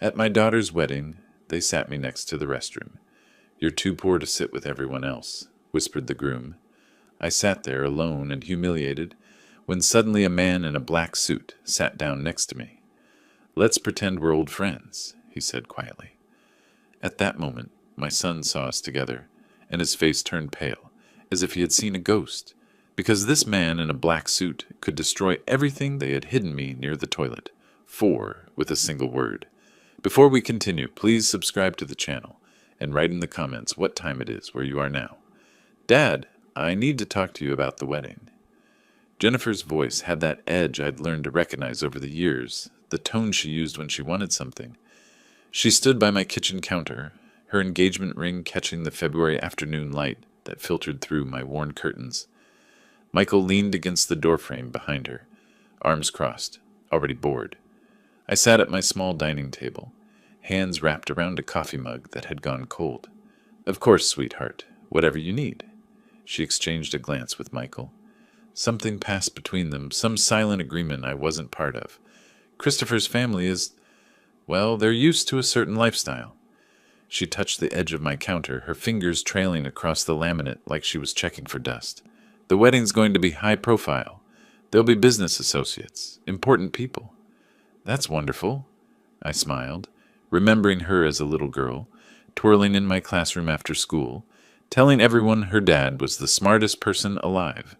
At my daughter's wedding, they sat me next to the restroom. You're too poor to sit with everyone else, whispered the groom. I sat there alone and humiliated when suddenly a man in a black suit sat down next to me. Let's pretend we're old friends, he said quietly. At that moment, my son saw us together, and his face turned pale, as if he had seen a ghost, because this man in a black suit could destroy everything they had hidden me near the toilet, with a single word. Before we continue, please subscribe to the channel and write in the comments what time it is where you are now. Dad, I need to talk to you about the wedding. Jennifer's voice had that edge I'd learned to recognize over the years, the tone she used when she wanted something. She stood by my kitchen counter, her engagement ring catching the February afternoon light that filtered through my worn curtains. Michael leaned against the doorframe behind her, arms crossed, already bored. I sat at my small dining table, hands wrapped around a coffee mug that had gone cold. Of course, sweetheart, whatever you need. She exchanged a glance with Michael. Something passed between them, some silent agreement I wasn't part of. Christopher's family is, well, they're used to a certain lifestyle. She touched the edge of my counter, her fingers trailing across the laminate like she was checking for dust. The wedding's going to be high profile. There'll be business associates, important people. That's wonderful, I smiled, remembering her as a little girl, twirling in my classroom after school, telling everyone her dad was the smartest person alive.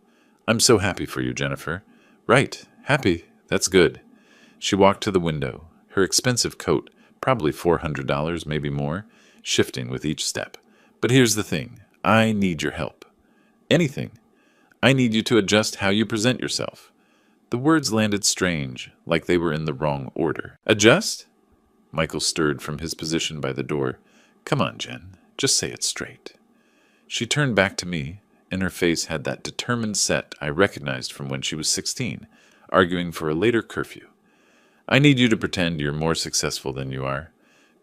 I'm so happy for you, Jennifer. Right, happy, that's good. She walked to the window, her expensive coat, probably $400, maybe more, shifting with each step. But here's the thing, I need your help. Anything. I need you to adjust how you present yourself. The words landed strange, like they were in the wrong order. Adjust? Michael stirred from his position by the door. Come on, Jen, just say it straight. She turned back to me, and her face had that determined set I recognized from when she was 16, arguing for a later curfew. I need you to pretend you're more successful than you are.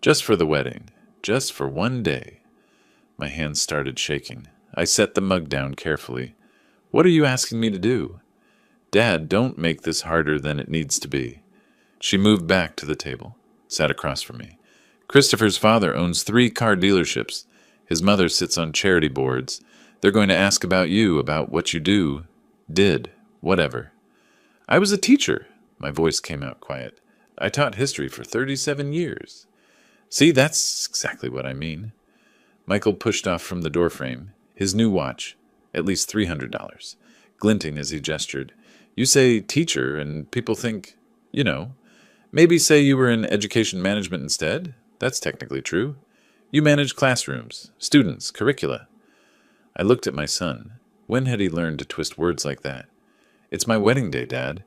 Just for the wedding. Just for one day. My hands started shaking. I set the mug down carefully. What are you asking me to do? Dad, don't make this harder than it needs to be. She moved back to the table, sat across from me. Christopher's father owns 3 car dealerships. His mother sits on charity boards. They're going to ask about you, about what you did, whatever. I was a teacher. My voice came out quiet. I taught history for 37 years. See, that's exactly what I mean. Michael pushed off from the doorframe, his new watch, at least $300, glinting as he gestured. You say teacher, and people think, maybe say you were in education management instead. That's technically true. You manage classrooms, students, curricula. I looked at my son. When had he learned to twist words like that? It's my wedding day, Dad.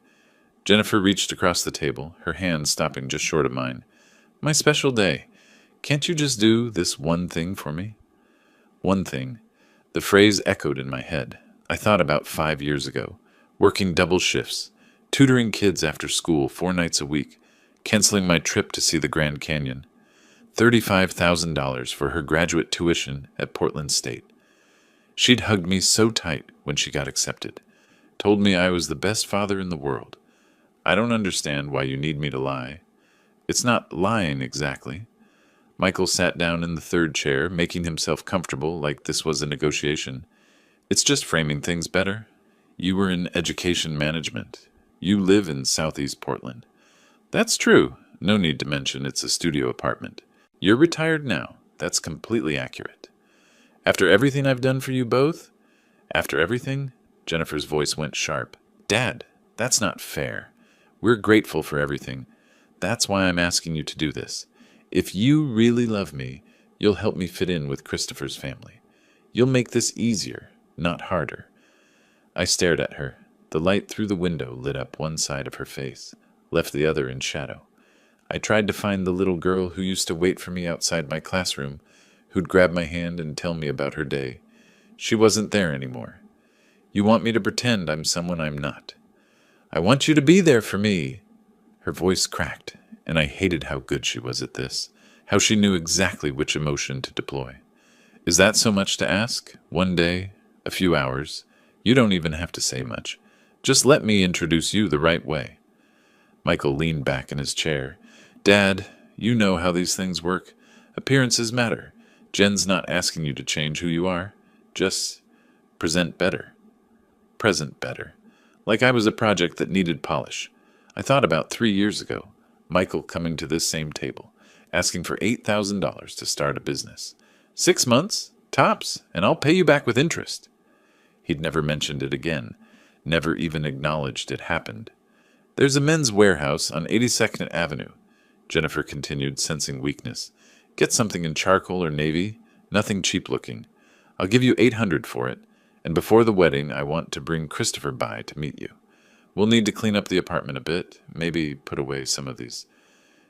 Jennifer reached across the table, her hand stopping just short of mine. My special day. Can't you just do this one thing for me? One thing. The phrase echoed in my head. I thought about 5 years ago, working double shifts, tutoring kids after school 4 nights a week, canceling my trip to see the Grand Canyon. $35,000 for her graduate tuition at Portland State. She'd hugged me so tight when she got accepted, told me I was the best father in the world. I don't understand why you need me to lie. It's not lying exactly. Michael sat down in the 3rd chair, making himself comfortable like this was a negotiation. It's just framing things better. You were in education management. You live in Southeast Portland. That's true. No need to mention it's a studio apartment. You're retired now. That's completely accurate. After everything I've done for you both? After everything? Jennifer's voice went sharp. Dad, that's not fair. We're grateful for everything. That's why I'm asking you to do this. If you really love me, you'll help me fit in with Christopher's family. You'll make this easier, not harder. I stared at her. The light through the window lit up one side of her face, left the other in shadow. I tried to find the little girl who used to wait for me outside my classroom, who'd grab my hand and tell me about her day. She wasn't there anymore. You want me to pretend I'm someone I'm not. I want you to be there for me. Her voice cracked, and I hated how good she was at this, how she knew exactly which emotion to deploy. Is that so much to ask? One day, a few hours. You don't even have to say much. Just let me introduce you the right way. Michael leaned back in his chair. Dad, You know how these things work. Appearances matter. Jen's not asking you to change who you are. Just present better. Present better. Like I was a project that needed polish. I thought about 3 years ago, Michael coming to this same table, asking for $8,000 to start a business. 6 months? Tops, and I'll pay you back with interest. He'd never mentioned it again, never even acknowledged it happened. There's a men's warehouse on 82nd Avenue, Jennifer continued, sensing weakness. Get something in charcoal or navy, nothing cheap looking. I'll give you $800 for it, and before the wedding I want to bring Christopher by to meet you. We'll need to clean up the apartment a bit, maybe put away some of these.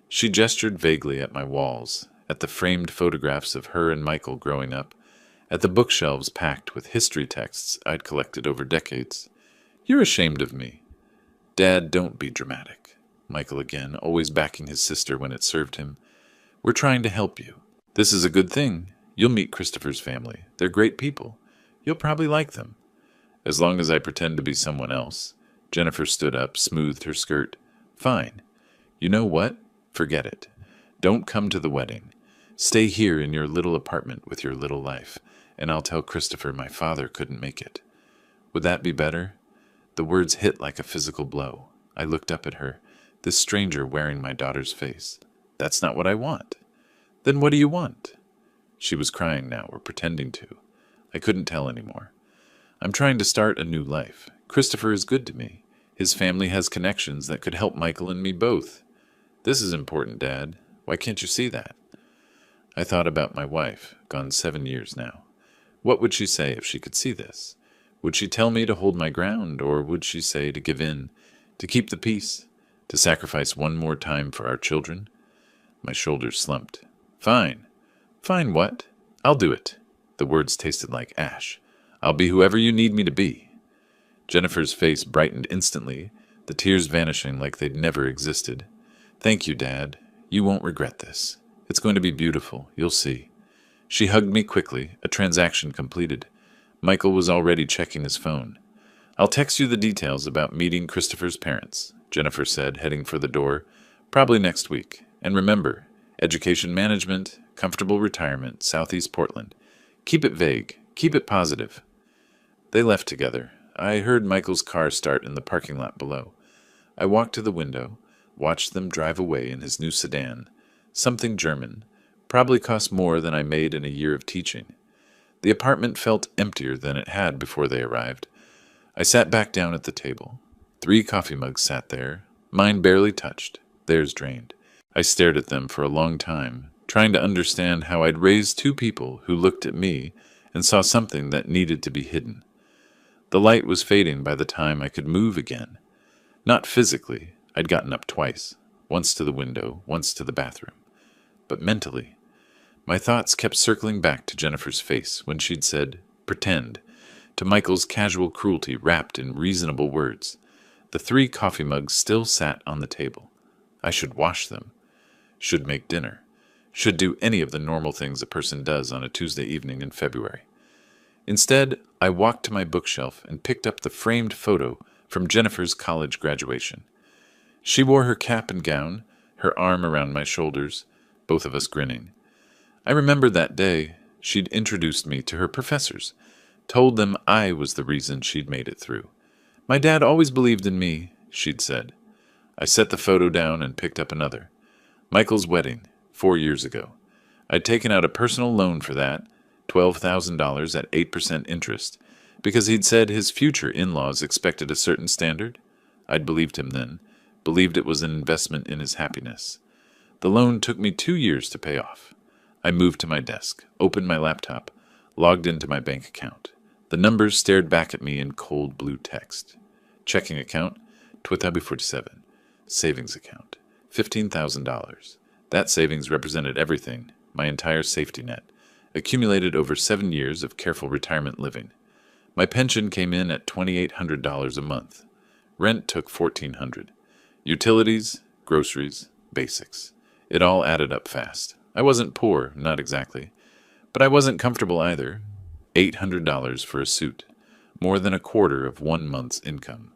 She gestured vaguely at my walls, at the framed photographs of her and Michael growing up, at the bookshelves packed with history texts I'd collected over decades. You're ashamed of me. Dad, don't be dramatic. Michael again, always backing his sister when it served him. We're trying to help you. This is a good thing. You'll meet Christopher's family. They're great people. You'll probably like them. As long as I pretend to be someone else. Jennifer stood up, smoothed her skirt. Fine. You know what? Forget it. Don't come to the wedding. Stay here in your little apartment with your little life, and I'll tell Christopher my father couldn't make it. Would that be better? The words hit like a physical blow. I looked up at her, this stranger wearing my daughter's face. That's not what I want. Then what do you want? She was crying now, or pretending to. I couldn't tell anymore. I'm trying to start a new life. Christopher is good to me. His family has connections that could help Michael and me both. This is important, Dad. Why can't you see that? I thought about my wife, gone 7 years now. What would she say if she could see this? Would she tell me to hold my ground, or would she say to give in, to keep the peace, to sacrifice one more time for our children? My shoulders slumped. Fine. Fine what? I'll do it. The words tasted like ash. I'll be whoever you need me to be. Jennifer's face brightened instantly, the tears vanishing like they'd never existed. Thank you, Dad. You won't regret this. It's going to be beautiful. You'll see. She hugged me quickly, a transaction completed. Michael was already checking his phone. I'll text you the details about meeting Christopher's parents, Jennifer said, heading for the door. Probably next week. And remember, education management, comfortable retirement, Southeast Portland. Keep it vague. Keep it positive. They left together. I heard Michael's car start in the parking lot below. I walked to the window, watched them drive away in his new sedan. Something German. Probably cost more than I made in a year of teaching. The apartment felt emptier than it had before they arrived. I sat back down at the table. 3 coffee mugs sat there, mine barely touched, theirs drained. I stared at them for a long time, trying to understand how I'd raised 2 people who looked at me and saw something that needed to be hidden. The light was fading by the time I could move again. Not physically. I'd gotten up twice, once to the window, once to the bathroom. But mentally, my thoughts kept circling back to Jennifer's face when she'd said, pretend, to Michael's casual cruelty wrapped in reasonable words. The 3 coffee mugs still sat on the table. I should wash them. Should make dinner. Should do any of the normal things a person does on a Tuesday evening in February. Instead, I walked to my bookshelf and picked up the framed photo from Jennifer's college graduation. She wore her cap and gown, her arm around my shoulders, both of us grinning. I remembered that day she'd introduced me to her professors, told them I was the reason she'd made it through. My dad always believed in me, she'd said. I set the photo down and picked up another. Michael's wedding, 4 years ago. I'd taken out a personal loan for that, $12,000 at 8% interest, because he'd said his future in-laws expected a certain standard. I'd believed him then, believed it was an investment in his happiness. The loan took me 2 years to pay off. I moved to my desk, opened my laptop, logged into my bank account. The numbers stared back at me in cold blue text. Checking account, 47. Savings account, $15,000. That savings represented everything, my entire safety net, accumulated over 7 years of careful retirement living. My pension came in at $2,800 a month. Rent took $1,400. Utilities, groceries, basics. It all added up fast. I wasn't poor, not exactly. But I wasn't comfortable either. $800 for a suit. More than a quarter of 1 month's income.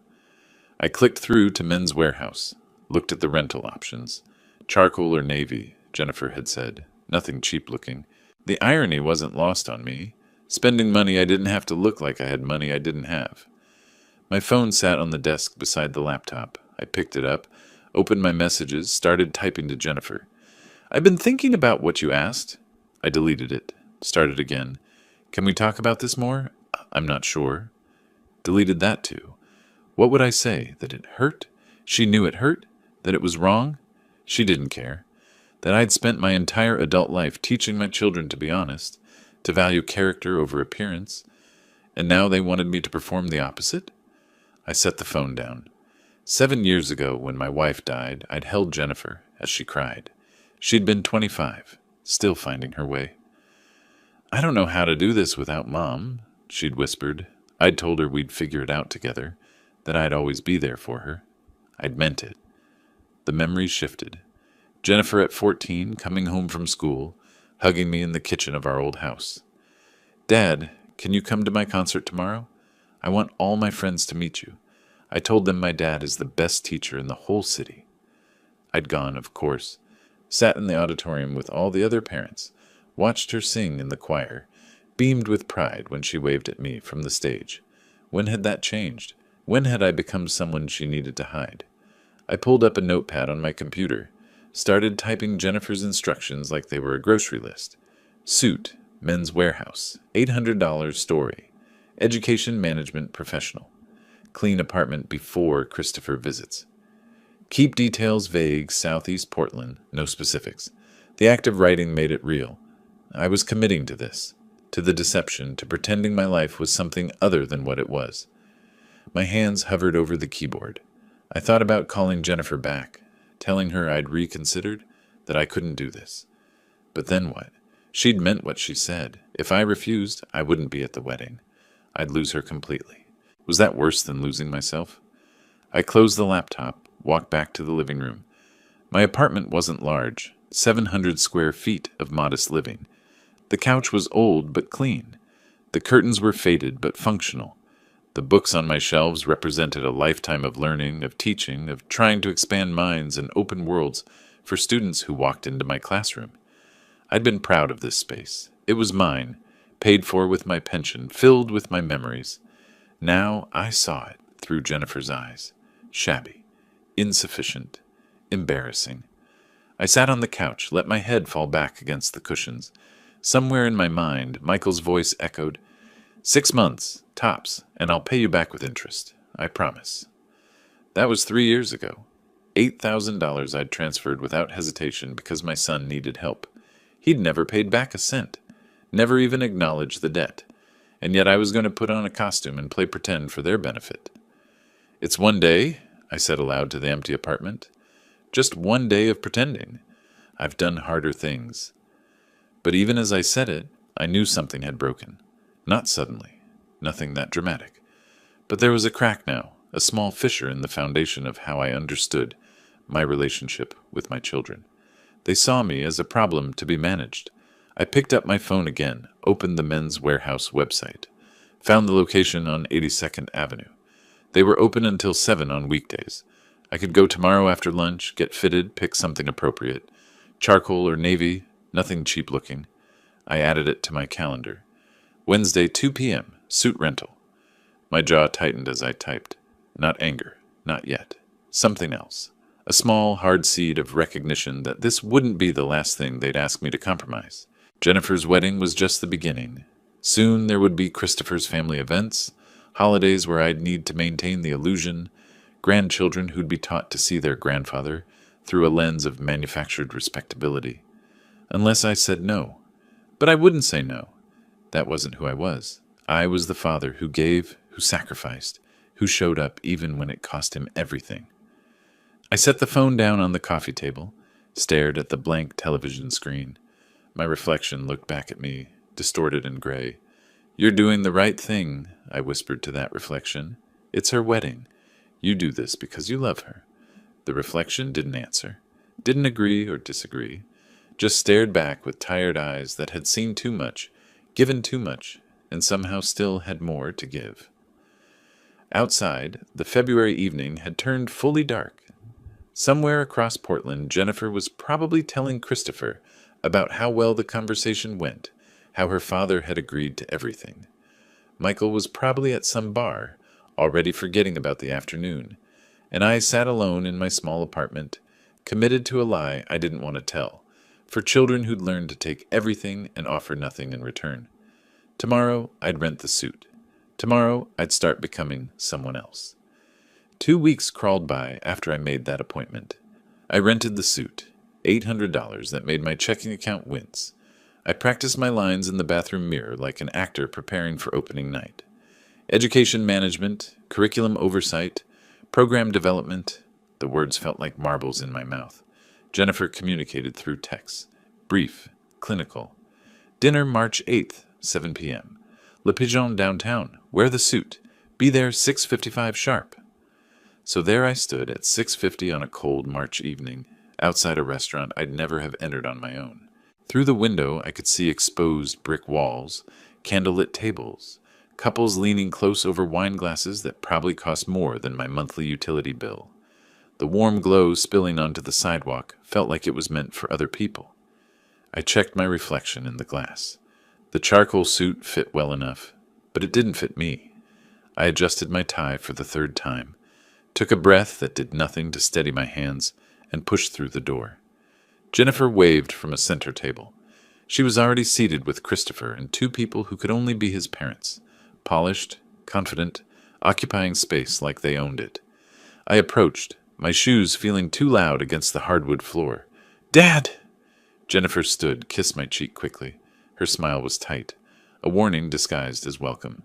I clicked through to Men's Warehouse. Looked at the rental options. Charcoal or navy. Jennifer had said, nothing cheap-looking. The irony wasn't lost on me. Spending money I didn't have to look like I had money I didn't have. My phone sat on the desk beside the laptop. I picked it up, opened my messages, started typing to Jennifer. "I've been thinking about what you asked." I deleted it, started again. "Can we talk about this more? I'm not sure." Deleted that too. What would I say? That it hurt? She knew it hurt? That it was wrong? She didn't care. That I'd spent my entire adult life teaching my children to be honest, to value character over appearance, and now they wanted me to perform the opposite? I set the phone down. 7 years ago, when my wife died, I'd held Jennifer as she cried. She'd been 25, still finding her way. "I don't know how to do this without Mom," she'd whispered. I'd told her we'd figure it out together, that I'd always be there for her. I'd meant it. The memories shifted. Jennifer at 14, coming home from school, hugging me in the kitchen of our old house. "Dad, can you come to my concert tomorrow? I want all my friends to meet you. I told them my dad is the best teacher in the whole city." I'd gone, of course, sat in the auditorium with all the other parents, watched her sing in the choir, beamed with pride when she waved at me from the stage. When had that changed? When had I become someone she needed to hide? I pulled up a notepad on my computer, started typing Jennifer's instructions like they were a grocery list. Suit, Men's Warehouse, $800 story, education management professional, clean apartment before Christopher visits. Keep details vague, Southeast Portland, no specifics. The act of writing made it real. I was committing to this, to the deception, to pretending my life was something other than what it was. My hands hovered over the keyboard. I thought about calling Jennifer back, telling her I'd reconsidered, that I couldn't do this. But then what? She'd meant what she said. If I refused, I wouldn't be at the wedding. I'd lose her completely. Was that worse than losing myself? I closed the laptop, walked back to the living room. My apartment wasn't large, 700 square feet of modest living. The couch was old but clean. The curtains were faded but functional. The books on my shelves represented a lifetime of learning, of teaching, of trying to expand minds and open worlds for students who walked into my classroom. I'd been proud of this space. It was mine, paid for with my pension, filled with my memories. Now I saw it through Jennifer's eyes. Shabby, insufficient, embarrassing. I sat on the couch, let my head fall back against the cushions. Somewhere in my mind, Michael's voice echoed, 6 months, tops, and I'll pay you back with interest. I promise. That was 3 years ago. $8,000 I'd transferred without hesitation because my son needed help. He'd never paid back a cent, never even acknowledged the debt, and yet I was going to put on a costume and play pretend for their benefit. "It's one day," I said aloud to the empty apartment. "Just one day of pretending. I've done harder things." But even as I said it, I knew something had broken. Not suddenly, nothing that dramatic. But there was a crack now, a small fissure in the foundation of how I understood my relationship with my children. They saw me as a problem to be managed. I picked up my phone again, opened the Men's Warehouse website, found the location on 82nd Avenue. They were open until 7 on weekdays. I could go tomorrow after lunch, get fitted, pick something appropriate. Charcoal or navy, nothing cheap looking. I added it to my calendar. Wednesday, 2 p.m., suit rental. My jaw tightened as I typed. Not anger, not yet. Something else. A small, hard seed of recognition that this wouldn't be the last thing they'd ask me to compromise. Jennifer's wedding was just the beginning. Soon there would be Christopher's family events, holidays where I'd need to maintain the illusion, grandchildren who'd be taught to see their grandfather through a lens of manufactured respectability. Unless I said no. But I wouldn't say no. That wasn't who I was. I was the father who gave, who sacrificed, who showed up even when it cost him everything. I set the phone down on the coffee table, stared at the blank television screen. My reflection looked back at me, distorted and gray. "You're doing the right thing," I whispered to that reflection. "It's her wedding. You do this because you love her." The reflection didn't answer, didn't agree or disagree, just stared back with tired eyes that had seen too much, given too much, and somehow still had more to give. Outside, the February evening had turned fully dark. Somewhere across Portland, Jennifer was probably telling Christopher about how well the conversation went, how her father had agreed to everything. Michael was probably at some bar, already forgetting about the afternoon, and I sat alone in my small apartment, committed to a lie I didn't want to tell, for children who'd learned to take everything and offer nothing in return. Tomorrow, I'd rent the suit. Tomorrow, I'd start becoming someone else. 2 weeks crawled by after I made that appointment. I rented the suit, $800 that made my checking account wince. I practiced my lines in the bathroom mirror like an actor preparing for opening night. Education management, curriculum oversight, program development. The words felt like marbles in my mouth. Jennifer communicated through text. Brief, clinical. Dinner March 8th, 7 p.m. Le Pigeon downtown. Wear the suit. Be there 6:55 sharp. So there I stood at 6:50 on a cold March evening, outside a restaurant I'd never have entered on my own. Through the window I could see exposed brick walls, candlelit tables, couples leaning close over wine glasses that probably cost more than my monthly utility bill. The warm glow spilling onto the sidewalk felt like it was meant for other people. I checked my reflection in the glass. The charcoal suit fit well enough, but it didn't fit me. I adjusted my tie for the third time, took a breath that did nothing to steady my hands, and pushed through the door. Jennifer waved from a center table. She was already seated with Christopher and two people who could only be his parents, polished, confident, occupying space like they owned it. I approached, my shoes feeling too loud against the hardwood floor. "Dad!" Jennifer stood, kissed my cheek quickly. Her smile was tight, a warning disguised as welcome.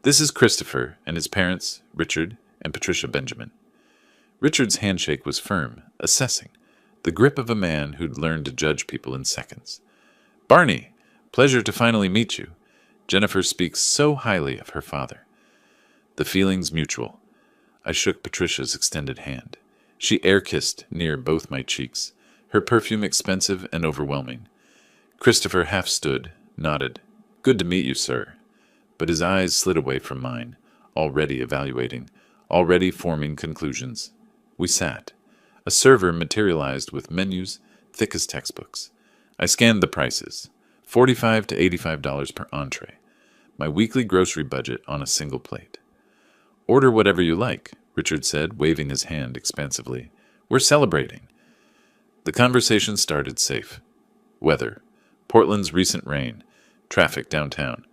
"This is Christopher and his parents, Richard and Patricia Benjamin." Richard's handshake was firm, assessing, the grip of a man who'd learned to judge people in seconds. "Barney, pleasure to finally meet you. Jennifer speaks so highly of her father." The feeling's mutual. I shook Patricia's extended hand. She air-kissed near both my cheeks, her perfume expensive and overwhelming. Christopher half stood, nodded. "Good to meet you, sir." But his eyes slid away from mine, already evaluating, already forming conclusions. We sat. A server materialized with menus thick as textbooks. I scanned the prices, $45 to $85 per entree, my weekly grocery budget on a single plate. "Order whatever you like," Richard said, waving his hand expansively. "We're celebrating." The conversation started safe. Weather, Portland's recent rain, traffic downtown.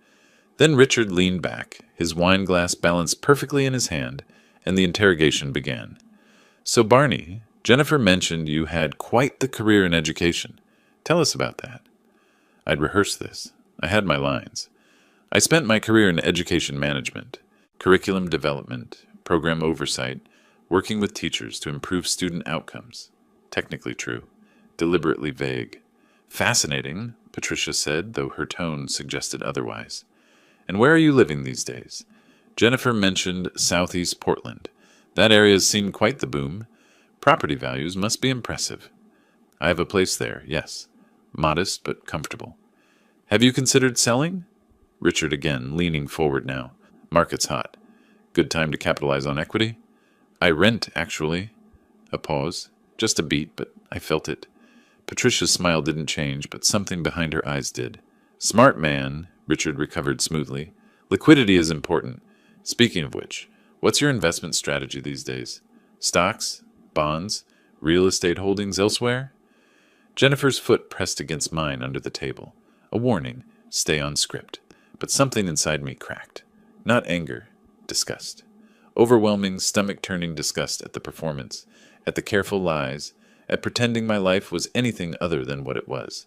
Then Richard leaned back, his wine glass balanced perfectly in his hand, and the interrogation began. "So, Barney, Jennifer mentioned you had quite the career in education. Tell us about that." I'd rehearsed this. I had my lines. I spent my career in education management, curriculum development, program oversight, working with teachers to improve student outcomes. Technically true, deliberately vague. "Fascinating," Patricia said, though her tone suggested otherwise. "And where are you living these days?" Jennifer mentioned Southeast Portland. That area's seen quite the boom. Property values must be impressive. "I have a place there, yes. Modest but comfortable." "Have you considered selling?" Richard again, leaning forward now. "Market's hot. Good time to capitalize on equity?" "I rent, actually." A pause. Just a beat, but I felt it. Patricia's smile didn't change, but something behind her eyes did. "Smart man," Richard recovered smoothly. "Liquidity is important. Speaking of which, what's your investment strategy these days? Stocks? Bonds? Real estate holdings elsewhere?" Jennifer's foot pressed against mine under the table. A warning, stay on script. But something inside me cracked. Not anger, disgust. Overwhelming, stomach-turning disgust at the performance, at the careful lies, at pretending my life was anything other than what it was.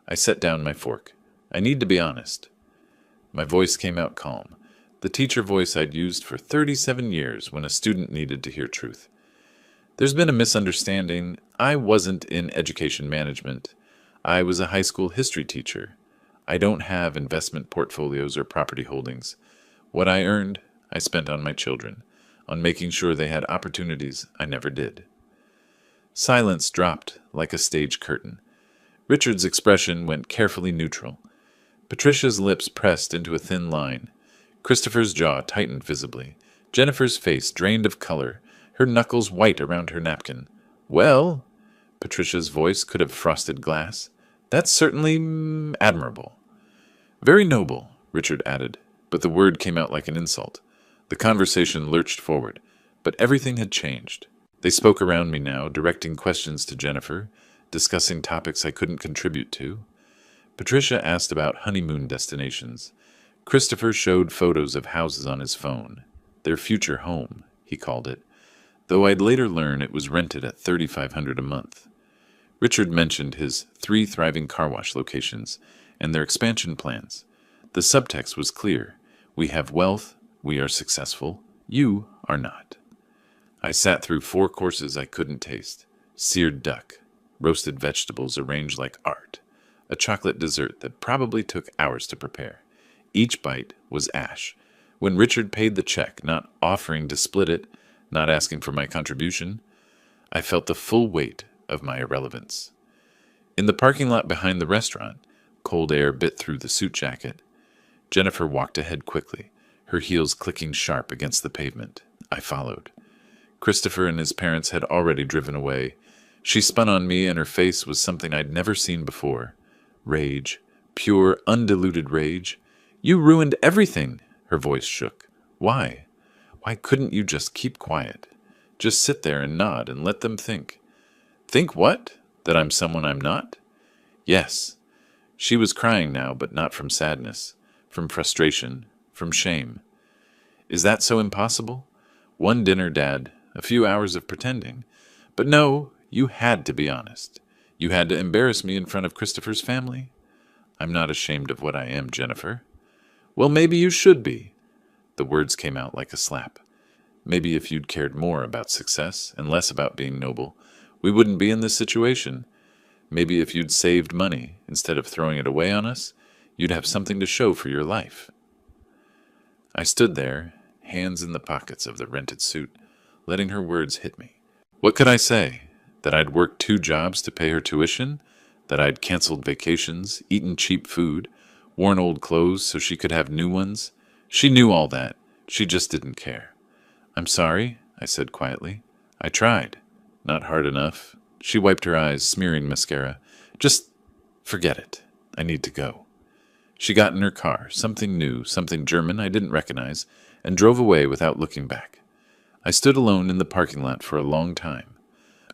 I set down my fork. I need to be honest. My voice came out calm, the teacher voice I'd used for 37 years when a student needed to hear truth. "There's been a misunderstanding. I wasn't in education management. I was a high school history teacher. I don't have investment portfolios or property holdings. What I earned, I spent on my children, on making sure they had opportunities I never did." Silence dropped like a stage curtain. Richard's expression went carefully neutral. Patricia's lips pressed into a thin line. Christopher's jaw tightened visibly. Jennifer's face drained of color, her knuckles white around her napkin. Well, Patricia's voice could have frosted glass. That's certainly admirable. Very noble, Richard added, but the word came out like an insult. The conversation lurched forward, but everything had changed. They spoke around me now, directing questions to Jennifer, discussing topics I couldn't contribute to. Patricia asked about honeymoon destinations. Christopher showed photos of houses on his phone. Their future home, he called it, though I'd later learn it was rented at $3,500 a month. Richard mentioned his 3 thriving car wash locations and their expansion plans. The subtext was clear. We have wealth, we are successful, you are not. I sat through 4 courses I couldn't taste. Seared duck, roasted vegetables arranged like art, a chocolate dessert that probably took hours to prepare. Each bite was ash. When Richard paid the check, not offering to split it, not asking for my contribution, I felt the full weight of my irrelevance. In the parking lot behind the restaurant, cold air bit through the suit jacket. Jennifer walked ahead quickly, her heels clicking sharp against the pavement. I followed. Christopher and his parents had already driven away. She spun on me, and her face was something I'd never seen before. Rage. Pure, undiluted rage. You ruined everything, her voice shook. Why? Why couldn't you just keep quiet? Just sit there and nod and let them think. Think what? That I'm someone I'm not? Yes. She was crying now, but not from sadness, from frustration, from shame. Is that so impossible? One dinner, Dad, a few hours of pretending. But no, you had to be honest. You had to embarrass me in front of Christopher's family. I'm not ashamed of what I am, Jennifer. Well, maybe you should be. The words came out like a slap. Maybe if you'd cared more about success and less about being noble, we wouldn't be in this situation. Maybe if you'd saved money instead of throwing it away on us, you'd have something to show for your life. I stood there, hands in the pockets of the rented suit, letting her words hit me. What could I say? That I'd worked 2 jobs to pay her tuition? That I'd canceled vacations, eaten cheap food, worn old clothes so she could have new ones? She knew all that. She just didn't care. I'm sorry, I said quietly. I tried. Not hard enough. She wiped her eyes, smearing mascara. Just forget it. I need to go. She got in her car, something new, something German I didn't recognize, and drove away without looking back. I stood alone in the parking lot for a long time.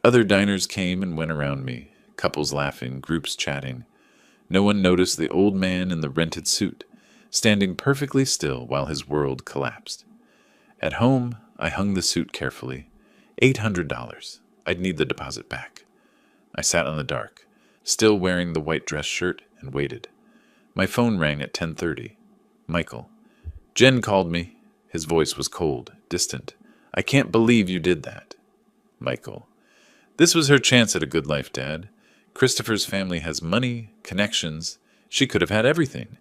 Other diners came and went around me, couples laughing, groups chatting. No one noticed the old man in the rented suit, standing perfectly still while his world collapsed. At home, I hung the suit carefully. $800. I'd need the deposit back. I sat in the dark, still wearing the white dress shirt, and waited. My phone rang at 10:30. Michael. Jen called me. His voice was cold, distant. I can't believe you did that. Michael. This was her chance at a good life, Dad. Christopher's family has money, connections. She could have had everything.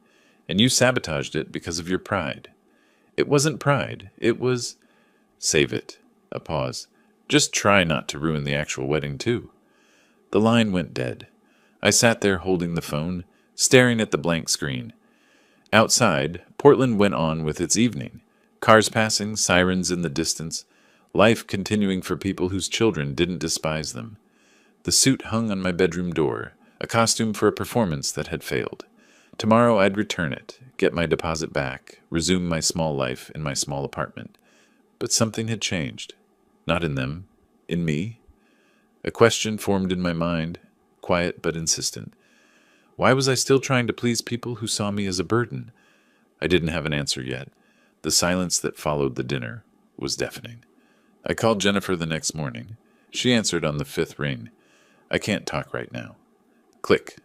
And you sabotaged it because of your pride. It wasn't pride. It was... Save it. A pause. Just try not to ruin the actual wedding, too. The line went dead. I sat there holding the phone, staring at the blank screen. Outside, Portland went on with its evening. Cars passing, sirens in the distance, life continuing for people whose children didn't despise them. The suit hung on my bedroom door, a costume for a performance that had failed. Tomorrow I'd return it, get my deposit back, resume my small life in my small apartment. But something had changed. Not in them. In me. A question formed in my mind, quiet but insistent. Why was I still trying to please people who saw me as a burden? I didn't have an answer yet. The silence that followed the dinner was deafening. I called Jennifer the next morning. She answered on the 5th ring. I can't talk right now. Click.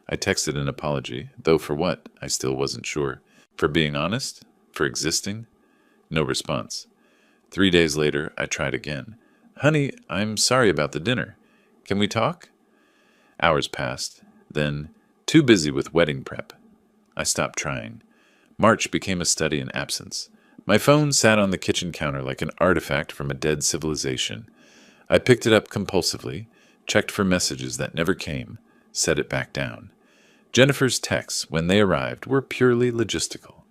I texted an apology, though for what, I still wasn't sure. For being honest? For existing? No response. 3 days later, I tried again. Honey, I'm sorry about the dinner. Can we talk? Hours passed. Then, too busy with wedding prep. I stopped trying. March became a study in absence. My phone sat on the kitchen counter like an artifact from a dead civilization. I picked it up compulsively, checked for messages that never came, set it back down. Jennifer's texts, when they arrived, were purely logistical.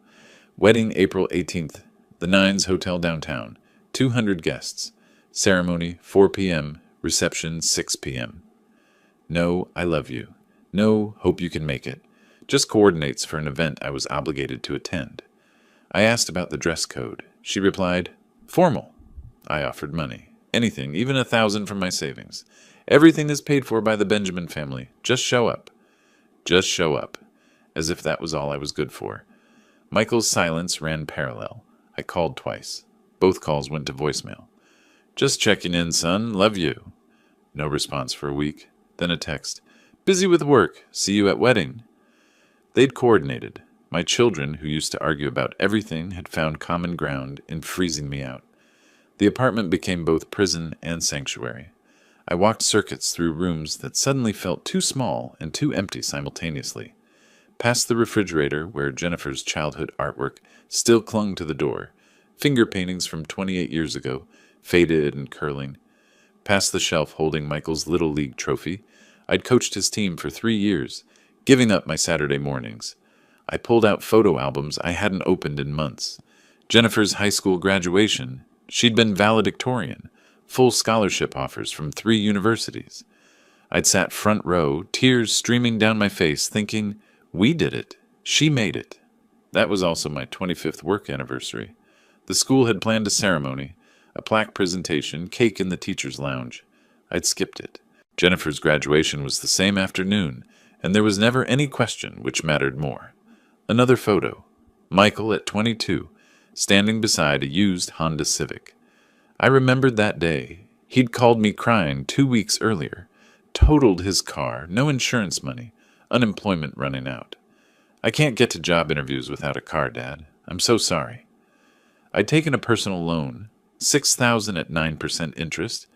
Wedding April 18th, the Nines Hotel downtown, 200 guests. Ceremony, 4 p.m., Reception 6 p.m. No, I love you. No, hope you can make it. Just coordinates for an event I was obligated to attend. I asked about the dress code. She replied, formal. I offered money. Anything, even 1,000 from my savings. Everything is paid for by the Benjamin family. Just show up. Just show up. As if that was all I was good for. Michael's silence ran parallel. I called twice. Both calls went to voicemail. Just checking in, son. Love you. No response for a week. Then a text. Busy with work. See you at wedding. They'd coordinated. My children, who used to argue about everything, had found common ground in freezing me out. The apartment became both prison and sanctuary. I walked circuits through rooms that suddenly felt too small and too empty simultaneously. Past the refrigerator, where Jennifer's childhood artwork still clung to the door, finger paintings from 28 years ago, faded and curling. Past the shelf holding Michael's Little League trophy. I'd coached his team for 3 years, giving up my Saturday mornings. I pulled out photo albums I hadn't opened in months. Jennifer's high school graduation. She'd been valedictorian. Full scholarship offers from 3 universities. I'd sat front row, tears streaming down my face, thinking, we did it. She made it. That was also my 25th work anniversary. The school had planned a ceremony, a plaque presentation, cake in the teacher's lounge. I'd skipped it. Jennifer's graduation was the same afternoon, and there was never any question which mattered more. Another photo. Michael at 22, standing beside a used Honda Civic. I remembered that day. He'd called me crying 2 weeks earlier. Totaled his car, no insurance money, unemployment running out. I can't get to job interviews without a car, Dad. I'm so sorry. I'd taken a personal loan, $6,000 at 9% interest,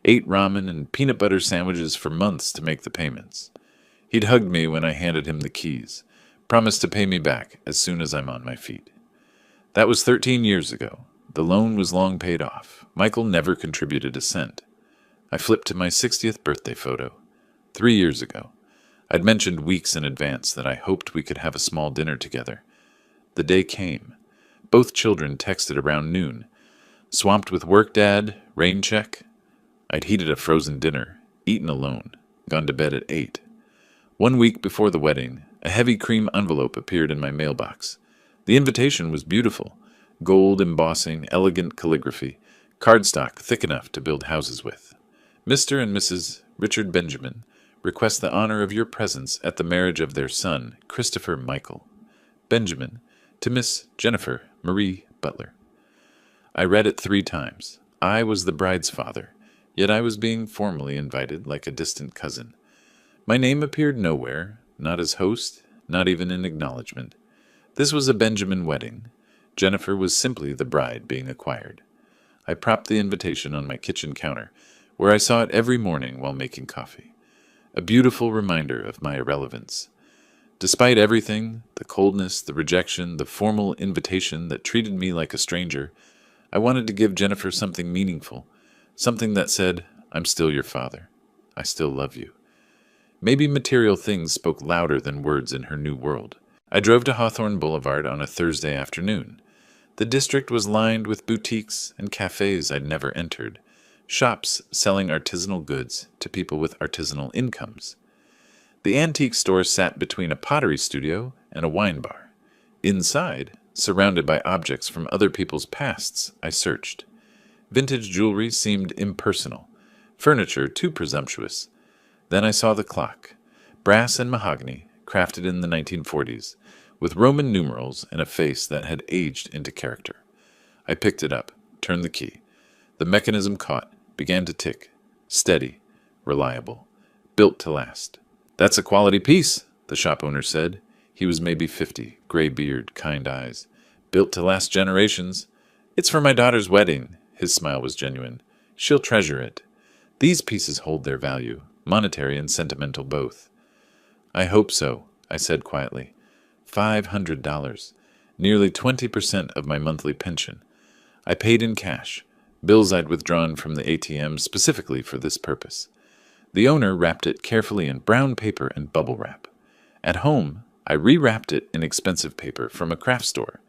ate ramen and peanut butter sandwiches for months to make the payments. He'd hugged me when I handed him the keys, promised to pay me back as soon as I'm on my feet. That was 13 years ago. The loan was long paid off. Michael never contributed a cent. I flipped to my 60th birthday photo. 3 years ago. I'd mentioned weeks in advance that I hoped we could have a small dinner together. The day came. Both children texted around noon. Swamped with work, Dad? Rain check? I'd heated a frozen dinner, eaten alone, gone to bed at 8. 1 week before the wedding, a heavy cream envelope appeared in my mailbox. The invitation was beautiful. Gold embossing, elegant calligraphy, cardstock thick enough to build houses with. Mr. and Mrs. Richard Benjamin request the honor of your presence at the marriage of their son, Christopher Michael. Benjamin, to Miss Jennifer Marie Butler. I read it 3 times. I was the bride's father, yet I was being formally invited like a distant cousin. My name appeared nowhere, not as host, not even in acknowledgement. This was a Benjamin wedding. Jennifer was simply the bride being acquired. I propped the invitation on my kitchen counter, where I saw it every morning while making coffee. A beautiful reminder of my irrelevance. Despite everything, the coldness, the rejection, the formal invitation that treated me like a stranger, I wanted to give Jennifer something meaningful, something that said, I'm still your father. I still love you. Maybe material things spoke louder than words in her new world. I drove to Hawthorne Boulevard on a Thursday afternoon. The district was lined with boutiques and cafes I'd never entered, shops selling artisanal goods to people with artisanal incomes. The antique store sat between a pottery studio and a wine bar. Inside, surrounded by objects from other people's pasts, I searched. Vintage jewelry seemed impersonal, furniture too presumptuous. Then I saw the clock, brass and mahogany, crafted in the 1940s, with Roman numerals and a face that had aged into character. I picked it up, turned the key. The mechanism caught, began to tick. Steady, reliable, built to last. That's a quality piece, the shop owner said. He was maybe 50, gray beard, kind eyes. Built to last generations. It's for my daughter's wedding. His smile was genuine. She'll treasure it. These pieces hold their value, monetary and sentimental both. I hope so, I said quietly. $500, nearly 20% of my monthly pension. I paid in cash, bills I'd withdrawn from the ATM specifically for this purpose. The owner wrapped it carefully in brown paper and bubble wrap. At home, I rewrapped it in expensive paper from a craft store,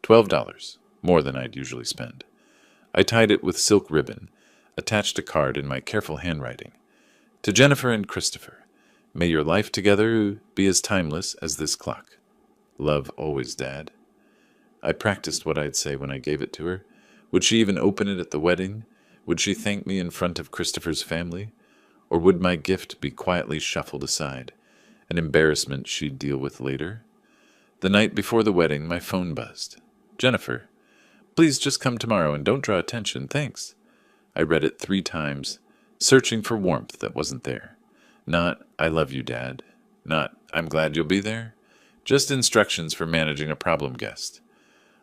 $12, more than I'd usually spend. I tied it with silk ribbon, attached a card in my careful handwriting. To Jennifer and Christopher, may your life together be as timeless as this clock. Love always, Dad. I practiced what I'd say when I gave it to her. Would she even open it at the wedding? Would she thank me in front of Christopher's family? Or would my gift be quietly shuffled aside, an embarrassment she'd deal with later? The night before the wedding, my phone buzzed. Jennifer, please just come tomorrow and don't draw attention, thanks. I read it 3 times, searching for warmth that wasn't there. Not, I love you, Dad. Not, I'm glad you'll be there. Just instructions for managing a problem guest.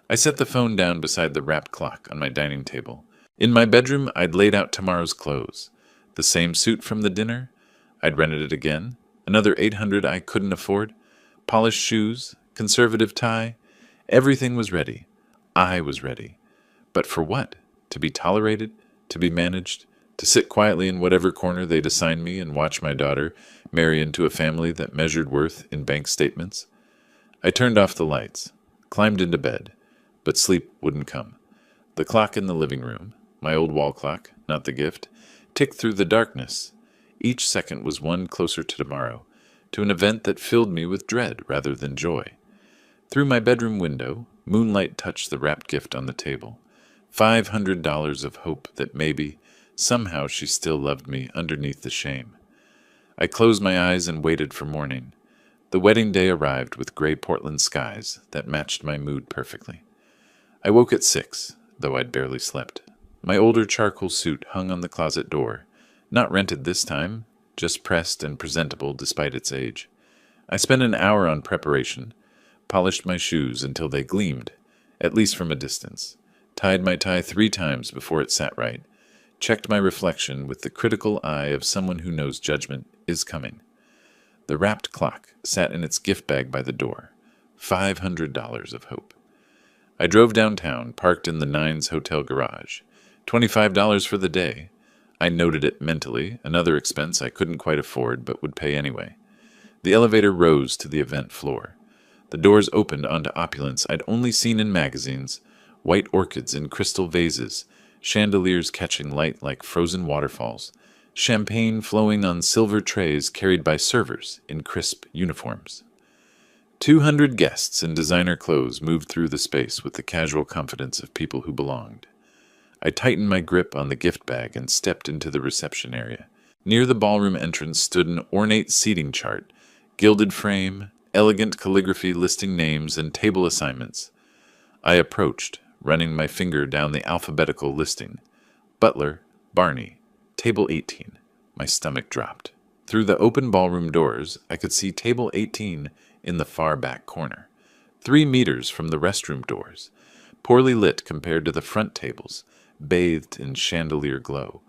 I set the phone down beside the wrapped clock on my dining table. In my bedroom, I'd laid out tomorrow's clothes. The same suit from the dinner. I'd rented it again. Another $800 I couldn't afford. Polished shoes, conservative tie. Everything was ready. I was ready. But for what? To be tolerated? To be managed? To sit quietly in whatever corner they'd assign me and watch my daughter marry into a family that measured worth in bank statements? I turned off the lights, climbed into bed, but sleep wouldn't come. The clock in the living room, my old wall clock, not the gift, ticked through the darkness. Each second was one closer to tomorrow, to an event that filled me with dread rather than joy. Through my bedroom window, moonlight touched the wrapped gift on the table. $500 of hope that maybe, somehow she still loved me underneath the shame. I closed my eyes and waited for morning. The wedding day arrived with gray Portland skies that matched my mood perfectly. I woke at 6, though I'd barely slept. My older charcoal suit hung on the closet door, not rented this time, just pressed and presentable despite its age. I spent an hour on preparation, polished my shoes until they gleamed, at least from a distance, tied my tie 3 times before it sat right, checked my reflection with the critical eye of someone who knows judgment is coming. The wrapped clock sat in its gift bag by the door. $500 of hope. I drove downtown, parked in the Nines Hotel garage. $25 for the day. I noted it mentally, another expense I couldn't quite afford but would pay anyway. The elevator rose to the event floor. The doors opened onto opulence I'd only seen in magazines, white orchids in crystal vases, chandeliers catching light like frozen waterfalls, champagne flowing on silver trays carried by servers in crisp uniforms. 200 guests in designer clothes moved through the space with the casual confidence of people who belonged. I tightened my grip on the gift bag and stepped into the reception area. Near the ballroom entrance stood an ornate seating chart, gilded frame, elegant calligraphy listing names and table assignments. I approached, running my finger down the alphabetical listing. Butler, Barney, Table 18. My stomach dropped. Through the open ballroom doors, I could see Table 18 in the far back corner, 3 meters from the restroom doors, poorly lit compared to the front tables, bathed in chandelier glow.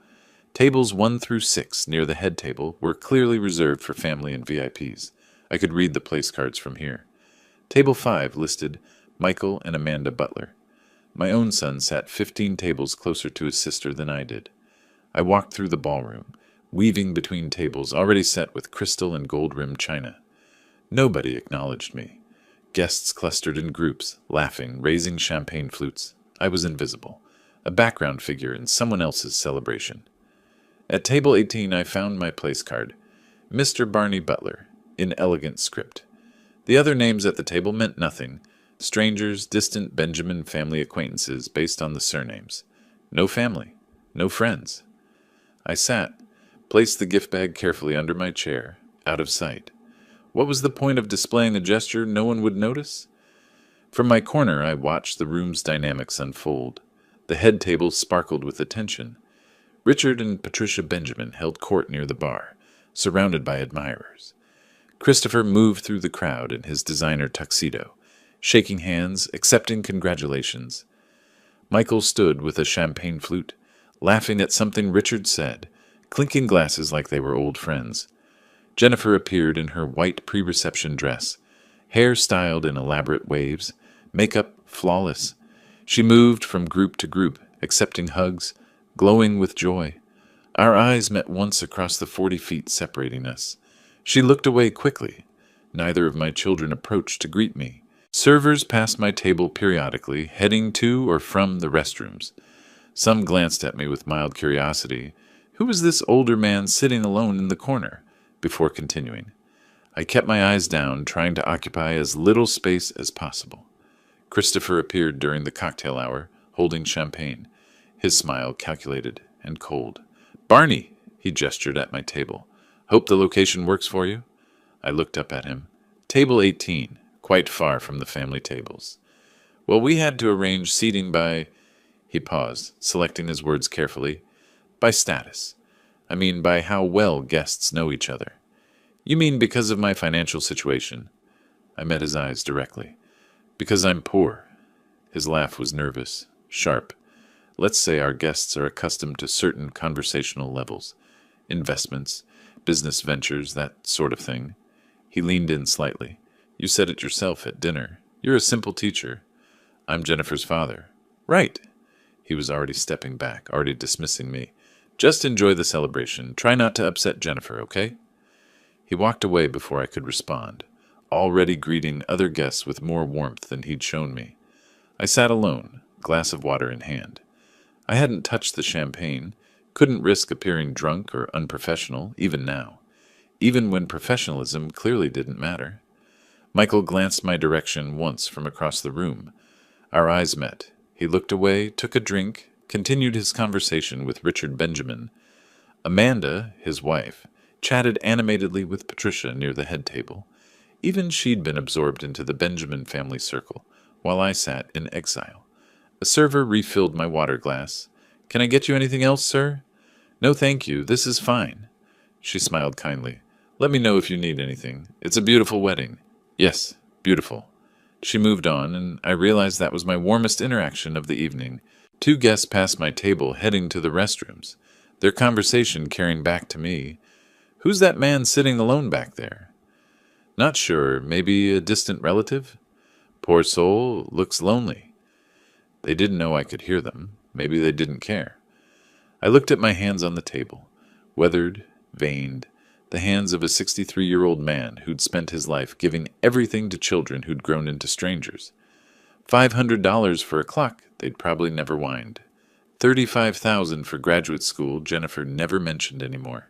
Tables 1 through 6 near the head table were clearly reserved for family and VIPs. I could read the place cards from here. Table 5 listed Michael and Amanda Butler. My own son sat 15 tables closer to his sister than I did. I walked through the ballroom, weaving between tables already set with crystal and gold-rimmed china. Nobody acknowledged me. Guests clustered in groups, laughing, raising champagne flutes. I was invisible, a background figure in someone else's celebration. At Table 18 I found my place card, Mr. Barney Butler, in elegant script. The other names at the table meant nothing. Strangers, distant Benjamin family acquaintances based on the surnames. No family, no friends. I sat, placed the gift bag carefully under my chair, out of sight. What was the point of displaying a gesture no one would notice? From my corner I watched the room's dynamics unfold. The head table sparkled with attention. Richard and Patricia Benjamin held court near the bar, surrounded by admirers. Christopher moved through the crowd in his designer tuxedo, shaking hands, accepting congratulations. Michael stood with a champagne flute, laughing at something Richard said, clinking glasses like they were old friends. Jennifer appeared in her white pre-reception dress, hair styled in elaborate waves, makeup flawless. She moved from group to group, accepting hugs, glowing with joy. Our eyes met once across the 40 feet separating us. She looked away quickly. Neither of my children approached to greet me. Servers passed my table periodically, heading to or from the restrooms. Some glanced at me with mild curiosity. Who was this older man sitting alone in the corner? Before continuing, I kept my eyes down, trying to occupy as little space as possible. Christopher appeared during the cocktail hour, holding champagne, his smile calculated and cold. "Barney," he gestured at my table. "Hope the location works for you?" I looked up at him. "Table 18, quite far from the family tables." "Well, we had to arrange seating by—" He paused, selecting his words carefully. "By status. I mean by how well guests know each other." "You mean because of my financial situation?" I met his eyes directly. "Because I'm poor." His laugh was nervous, sharp. "Let's say our guests are accustomed to certain conversational levels. Investments, business ventures, that sort of thing." He leaned in slightly. "You said it yourself at dinner. You're a simple teacher." "I'm Jennifer's father." "Right." He was already stepping back, already dismissing me. "Just enjoy the celebration. Try not to upset Jennifer, okay?" He walked away before I could respond, already greeting other guests with more warmth than he'd shown me. I sat alone, glass of water in hand. I hadn't touched the champagne, couldn't risk appearing drunk or unprofessional, even now, even when professionalism clearly didn't matter. Michael glanced my direction once from across the room. Our eyes met. He looked away, took a drink, continued his conversation with Richard Benjamin. Amanda, his wife, chatted animatedly with Patricia near the head table. Even she'd been absorbed into the Benjamin family circle, while I sat in exile. A server refilled my water glass. "Can I get you anything else, sir?" "No, thank you. This is fine." She smiled kindly. "Let me know if you need anything. It's a beautiful wedding." "Yes, beautiful." She moved on, and I realized that was my warmest interaction of the evening. Two guests passed my table, heading to the restrooms, their conversation carrying back to me. "Who's that man sitting alone back there?" "Not sure. Maybe a distant relative?" "Poor soul, looks lonely." They didn't know I could hear them. Maybe they didn't care. I looked at my hands on the table, weathered, veined, the hands of a 63-year-old man who'd spent his life giving everything to children who'd grown into strangers. $500 for a clock they'd probably never wind. $35,000 for graduate school Jennifer never mentioned anymore.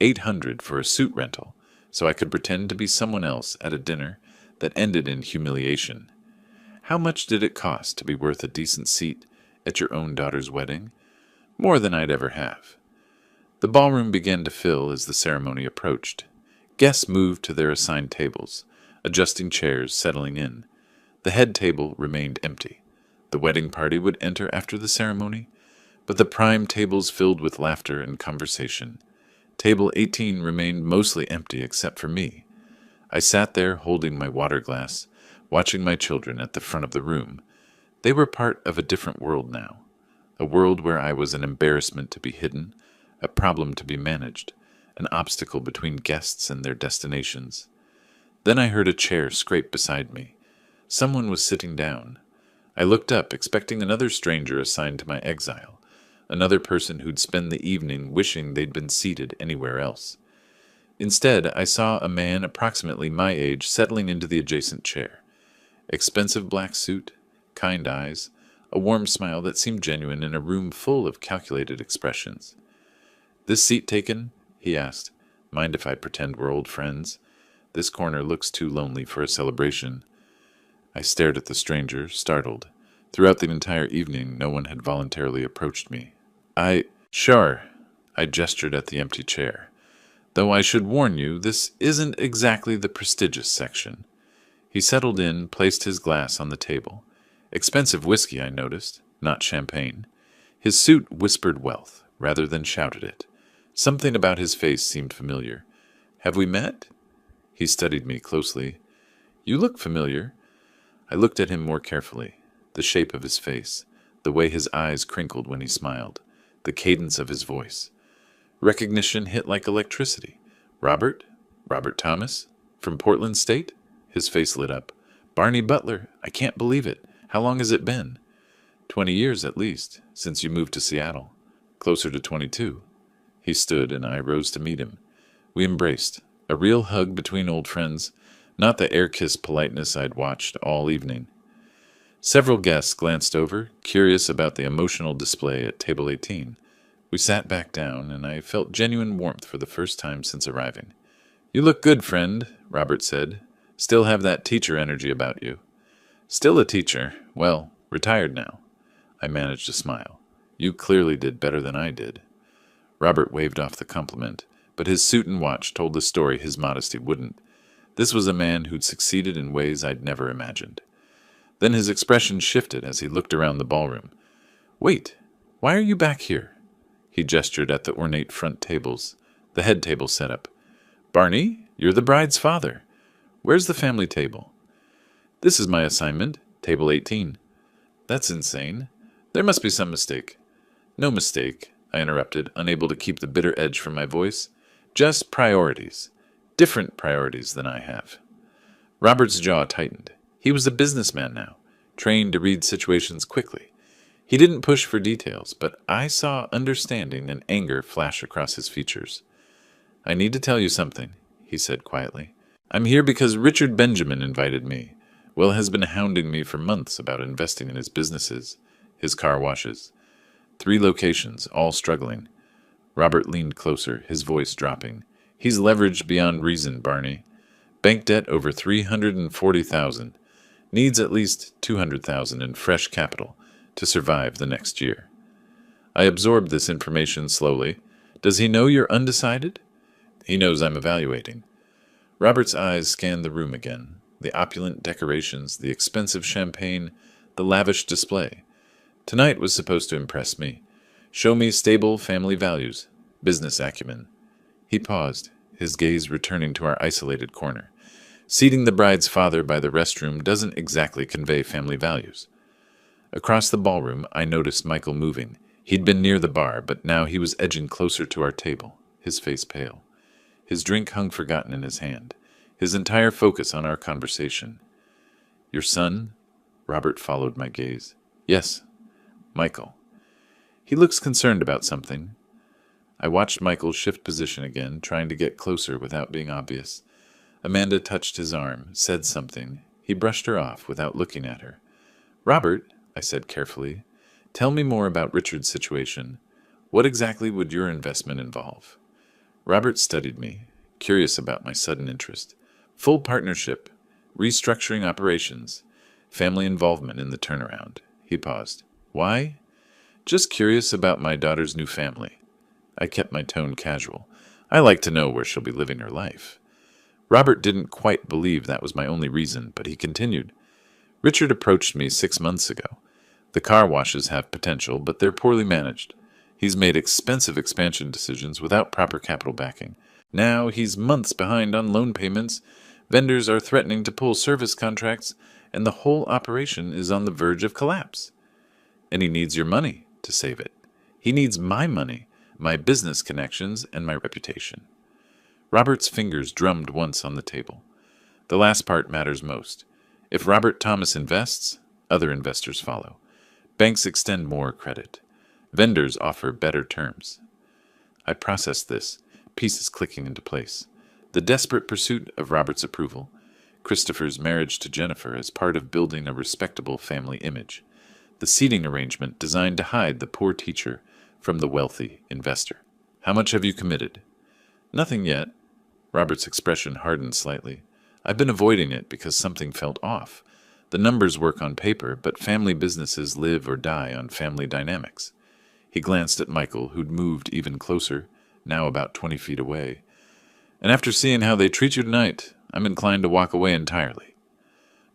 $800 for a suit rental, so I could pretend to be someone else at a dinner that ended in humiliation. How much did it cost to be worth a decent seat at your own daughter's wedding? More than I'd ever have. The ballroom began to fill as the ceremony approached. Guests moved to their assigned tables, adjusting chairs, settling in. The head table remained empty. The wedding party would enter after the ceremony, but the prime tables filled with laughter and conversation. Table 18 remained mostly empty except for me. I sat there holding my water glass, watching my children at the front of the room. They were part of a different world now, a world where I was an embarrassment to be hidden, a problem to be managed, an obstacle between guests and their destinations. Then I heard a chair scrape beside me. Someone was sitting down. I looked up, expecting another stranger assigned to my exile, another person who'd spend the evening wishing they'd been seated anywhere else. Instead, I saw a man approximately my age settling into the adjacent chair. Expensive black suit, kind eyes, a warm smile that seemed genuine in a room full of calculated expressions. "This seat taken?" he asked. "Mind if I pretend we're old friends? This corner looks too lonely for a celebration." I stared at the stranger, startled. Throughout the entire evening, no one had voluntarily approached me. Sure. I gestured at the empty chair. "Though I should warn you, this isn't exactly the prestigious section." He settled in, placed his glass on the table. Expensive whiskey, I noticed, not champagne. His suit whispered wealth, rather than shouted it. Something about his face seemed familiar. "Have we met?" He studied me closely. "You look familiar." I looked at him more carefully. The shape of his face, the way his eyes crinkled when he smiled, the cadence of his voice. Recognition hit like electricity. "Robert? Robert Thomas? From Portland State?" His face lit up. "Barney Butler. I can't believe it. How long has it been?" 20 years at least, since you moved to Seattle. Closer to 22. He stood, and I rose to meet him. We embraced. A real hug between old friends, not the air-kiss politeness I'd watched all evening. Several guests glanced over, curious about the emotional display at table 18. We sat back down, and I felt genuine warmth for the first time since arriving. "You look good, friend," Robert said. "Still have that teacher energy about you." "Still a teacher. Well, retired now." I managed a smile. "You clearly did better than I did." Robert waved off the compliment, but his suit and watch told the story his modesty wouldn't. This was a man who'd succeeded in ways I'd never imagined. Then his expression shifted as he looked around the ballroom. "Wait, why are you back here?" He gestured at the ornate front tables, the head table set up. "Barney, you're the bride's father. Where's the family table?" "This is my assignment, table 18. "That's insane. There must be some mistake." "No mistake," I interrupted, unable to keep the bitter edge from my voice. "Just priorities. Different priorities than I have." Robert's jaw tightened. He was a businessman now, trained to read situations quickly. He didn't push for details, but I saw understanding and anger flash across his features. "I need to tell you something," he said quietly. "I'm here because Richard Benjamin invited me. Will has been hounding me for months about investing in his businesses, his car washes. 3 locations, all struggling." Robert leaned closer, his voice dropping. "He's leveraged beyond reason, Barney. Bank debt over $340,000. Needs at least $200,000 in fresh capital to survive the next year." I absorbed this information slowly. "Does he know you're undecided?" "He knows I'm evaluating." Robert's eyes scanned the room again. The opulent decorations, the expensive champagne, the lavish display. Tonight was supposed to impress me. Show me stable family values, business acumen. He paused, his gaze returning to our isolated corner. Seating the bride's father by the restroom doesn't exactly convey family values. Across the ballroom, I noticed Michael moving. He'd been near the bar, but now he was edging closer to our table, his face pale. His drink hung forgotten in his hand, his entire focus on our conversation. "Your son?" Robert followed my gaze. "Yes, Michael. He looks concerned about something." I watched Michael shift position again, trying to get closer without being obvious. Amanda touched his arm, said something. He brushed her off without looking at her. "Robert," I said carefully, "tell me more about Richard's situation. What exactly would your investment involve?" Robert studied me, curious about my sudden interest. "Full partnership, restructuring operations, family involvement in the turnaround." He paused. "Why?" "Just curious about my daughter's new family." I kept my tone casual. "I like to know where she'll be living her life." Robert didn't quite believe that was my only reason, but he continued. "Richard approached me 6 months ago. The car washes have potential, but they're poorly managed. He's made expensive expansion decisions without proper capital backing. Now he's months behind on loan payments, vendors are threatening to pull service contracts, and the whole operation is on the verge of collapse. And he needs your money to save it. He needs my money, my business connections, and my reputation." Robert's fingers drummed once on the table. "The last part matters most. If Robert Thomas invests, other investors follow. Banks extend more credit. Vendors offer better terms." I processed this, pieces clicking into place. The desperate pursuit of Robert's approval, Christopher's marriage to Jennifer as part of building a respectable family image, the seating arrangement designed to hide the poor teacher from the wealthy investor. "How much have you committed?" "Nothing yet." Robert's expression hardened slightly. "I've been avoiding it because something felt off. The numbers work on paper, but family businesses live or die on family dynamics." He glanced at Michael, who'd moved even closer, now about 20 feet away. "And after seeing how they treat you tonight, I'm inclined to walk away entirely."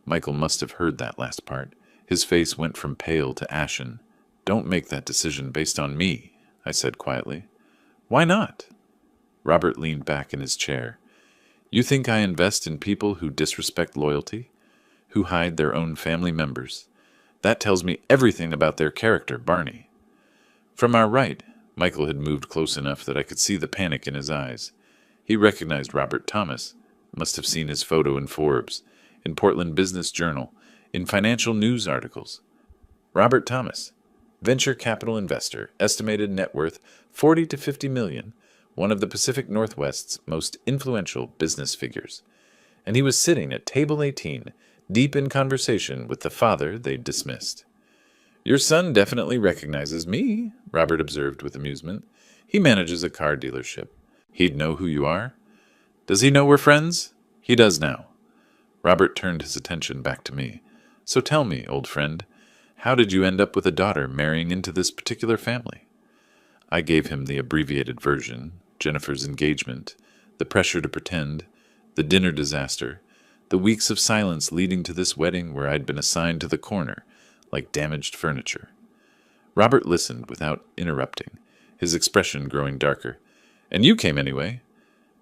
Michael must have heard that last part. His face went from pale to ashen. "Don't make that decision based on me," I said quietly. "Why not?" Robert leaned back in his chair. "You think I invest in people who disrespect loyalty, who hide their own family members? That tells me everything about their character, Barney." From our right, Michael had moved close enough that I could see the panic in his eyes. He recognized Robert Thomas, must have seen his photo in Forbes, in Portland Business Journal, in financial news articles. Robert Thomas, venture capital investor, estimated net worth 40 to 50 million, one of the Pacific Northwest's most influential business figures. And he was sitting at table 18, deep in conversation with the father they'd dismissed. "Your son definitely recognizes me," Robert observed with amusement. "He manages a car dealership. He'd know who you are?" "Does he know we're friends?" "He does now." Robert turned his attention back to me. "So tell me, old friend, how did you end up with a daughter marrying into this particular family?" I gave him the abbreviated version: Jennifer's engagement, the pressure to pretend, the dinner disaster, the weeks of silence leading to this wedding where I'd been assigned to the corner, like damaged furniture. Robert listened without interrupting, his expression growing darker. "And you came anyway?"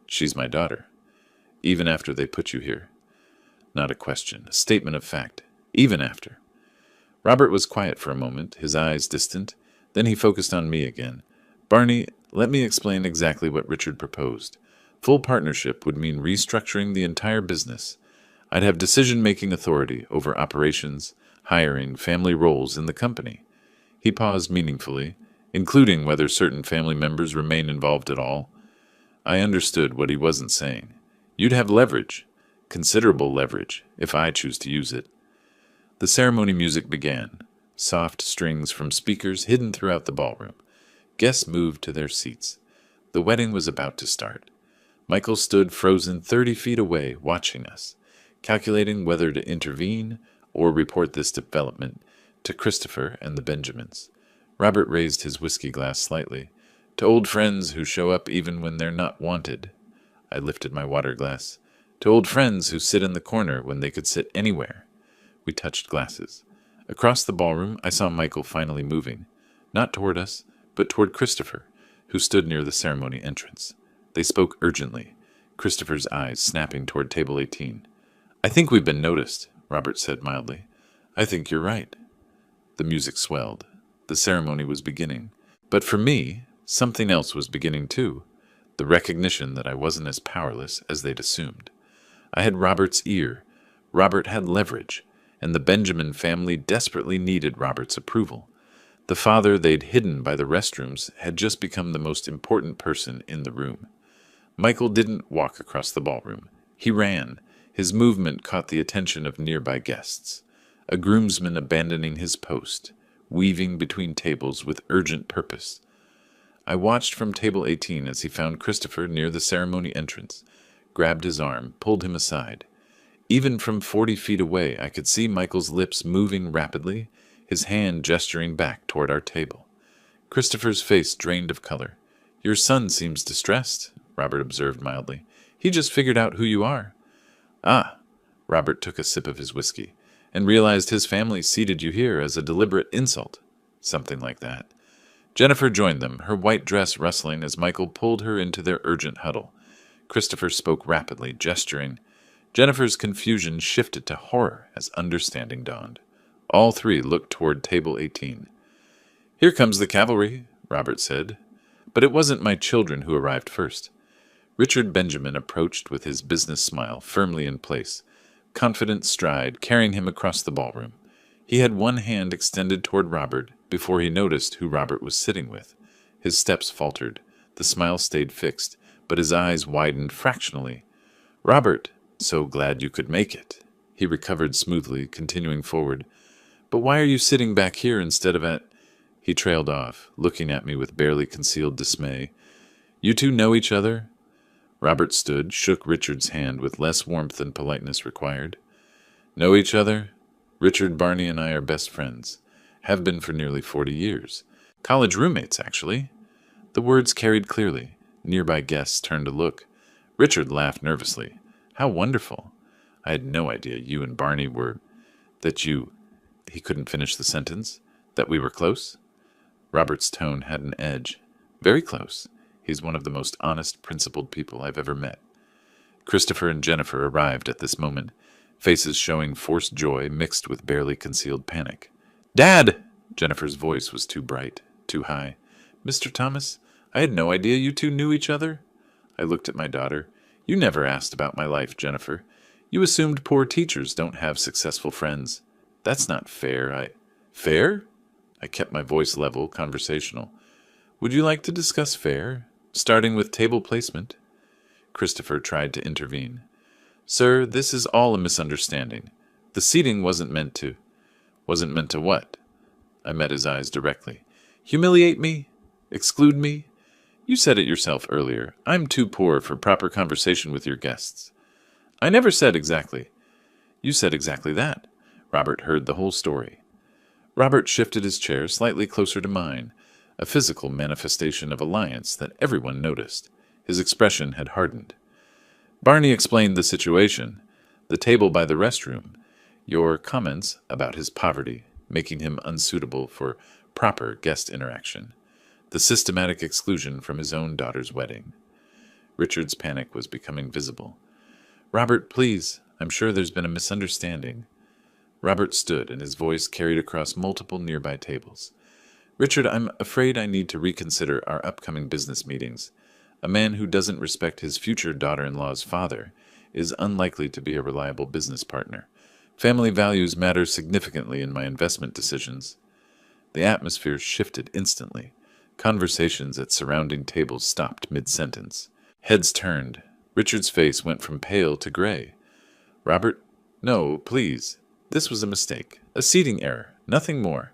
"She's my daughter." "Even after they put you here?" Not a question, a statement of fact. "Even after." Robert was quiet for a moment, his eyes distant. Then he focused on me again. "Barney, let me explain exactly what Richard proposed. Full partnership would mean restructuring the entire business. I'd have decision-making authority over operations, hiring, family roles in the company." He paused meaningfully, "including whether certain family members remain involved at all." I understood what he wasn't saying. "You'd have leverage, considerable leverage, if I choose to use it." The ceremony music began, soft strings from speakers hidden throughout the ballroom. Guests moved to their seats. The wedding was about to start. Michael stood frozen 30 feet away, watching us, calculating whether to intervene or report this development to Christopher and the Benjamins. Robert raised his whiskey glass slightly. "To old friends who show up even when they're not wanted." I lifted my water glass. "To old friends who sit in the corner when they could sit anywhere." We touched glasses. Across the ballroom, I saw Michael finally moving, not toward us, but toward Christopher, who stood near the ceremony entrance. They spoke urgently, Christopher's eyes snapping toward table 18. "I think we've been noticed," Robert said mildly. "I think you're right." The music swelled. The ceremony was beginning. But for me, something else was beginning too. The recognition that I wasn't as powerless as they'd assumed. I had Robert's ear. Robert had leverage. And the Benjamin family desperately needed Robert's approval. The father they'd hidden by the restrooms had just become the most important person in the room. Michael didn't walk across the ballroom. He ran. His movement caught the attention of nearby guests. A groomsman abandoning his post, weaving between tables with urgent purpose. I watched from table 18 as he found Christopher near the ceremony entrance, grabbed his arm, pulled him aside. Even from 40 feet away, I could see Michael's lips moving rapidly, his hand gesturing back toward our table. Christopher's face drained of color. "Your son seems distressed," Robert observed mildly. "He just figured out who you are." "Ah," Robert took a sip of his whiskey, "and realized his family seated you here as a deliberate insult." "Something like that." Jennifer joined them, her white dress rustling as Michael pulled her into their urgent huddle. Christopher spoke rapidly, gesturing. Jennifer's confusion shifted to horror as understanding dawned. All three looked toward table 18. "Here comes the cavalry," Robert said. But it wasn't my children who arrived first. Richard Benjamin approached with his business smile firmly in place, confident stride carrying him across the ballroom. He had one hand extended toward Robert before he noticed who Robert was sitting with. His steps faltered. The smile stayed fixed, but his eyes widened fractionally. "Robert, so glad you could make it." He recovered smoothly, continuing forward. "But why are you sitting back here instead of at—" He trailed off, looking at me with barely concealed dismay. "You two know each other?" Robert stood, shook Richard's hand with less warmth than politeness required. "Know each other? Richard, Barney, and I are best friends. Have been for nearly 40 years. College roommates, actually." The words carried clearly. Nearby guests turned to look. Richard laughed nervously. "How wonderful. I had no idea you and Barney were— that you—" He couldn't finish the sentence. "That we were close?" Robert's tone had an edge. "Very close. He's one of the most honest, principled people I've ever met." Christopher and Jennifer arrived at this moment, faces showing forced joy mixed with barely concealed panic. "Dad!" Jennifer's voice was too bright, too high. "Mr. Thomas, I had no idea you two knew each other." I looked at my daughter. "You never asked about my life, Jennifer. You assumed poor teachers don't have successful friends. That's not fair. Fair?" I kept my voice level, conversational. "Would you like to discuss fair, starting with table placement?" Christopher tried to intervene. "Sir, this is all a misunderstanding. The seating wasn't meant to. Wasn't meant to what? I met his eyes directly. Humiliate me? Exclude me? You said it yourself earlier. I'm too poor for proper conversation with your guests. I never said exactly. You said exactly that. Robert heard the whole story. Robert shifted his chair slightly closer to mine, a physical manifestation of alliance that everyone noticed. His expression had hardened. Barney explained the situation. The table by the restroom. Your comments about his poverty, making him unsuitable for proper guest interaction. The systematic exclusion from his own daughter's wedding. Richard's panic was becoming visible. Robert, please. I'm sure there's been a misunderstanding. Robert stood, and his voice carried across multiple nearby tables. Richard, I'm afraid I need to reconsider our upcoming business meetings. A man who doesn't respect his future daughter-in-law's father is unlikely to be a reliable business partner. Family values matter significantly in my investment decisions. The atmosphere shifted instantly. Conversations at surrounding tables stopped mid-sentence. Heads turned. Richard's face went from pale to gray. Robert, no, please. This was a mistake. A seating error. Nothing more.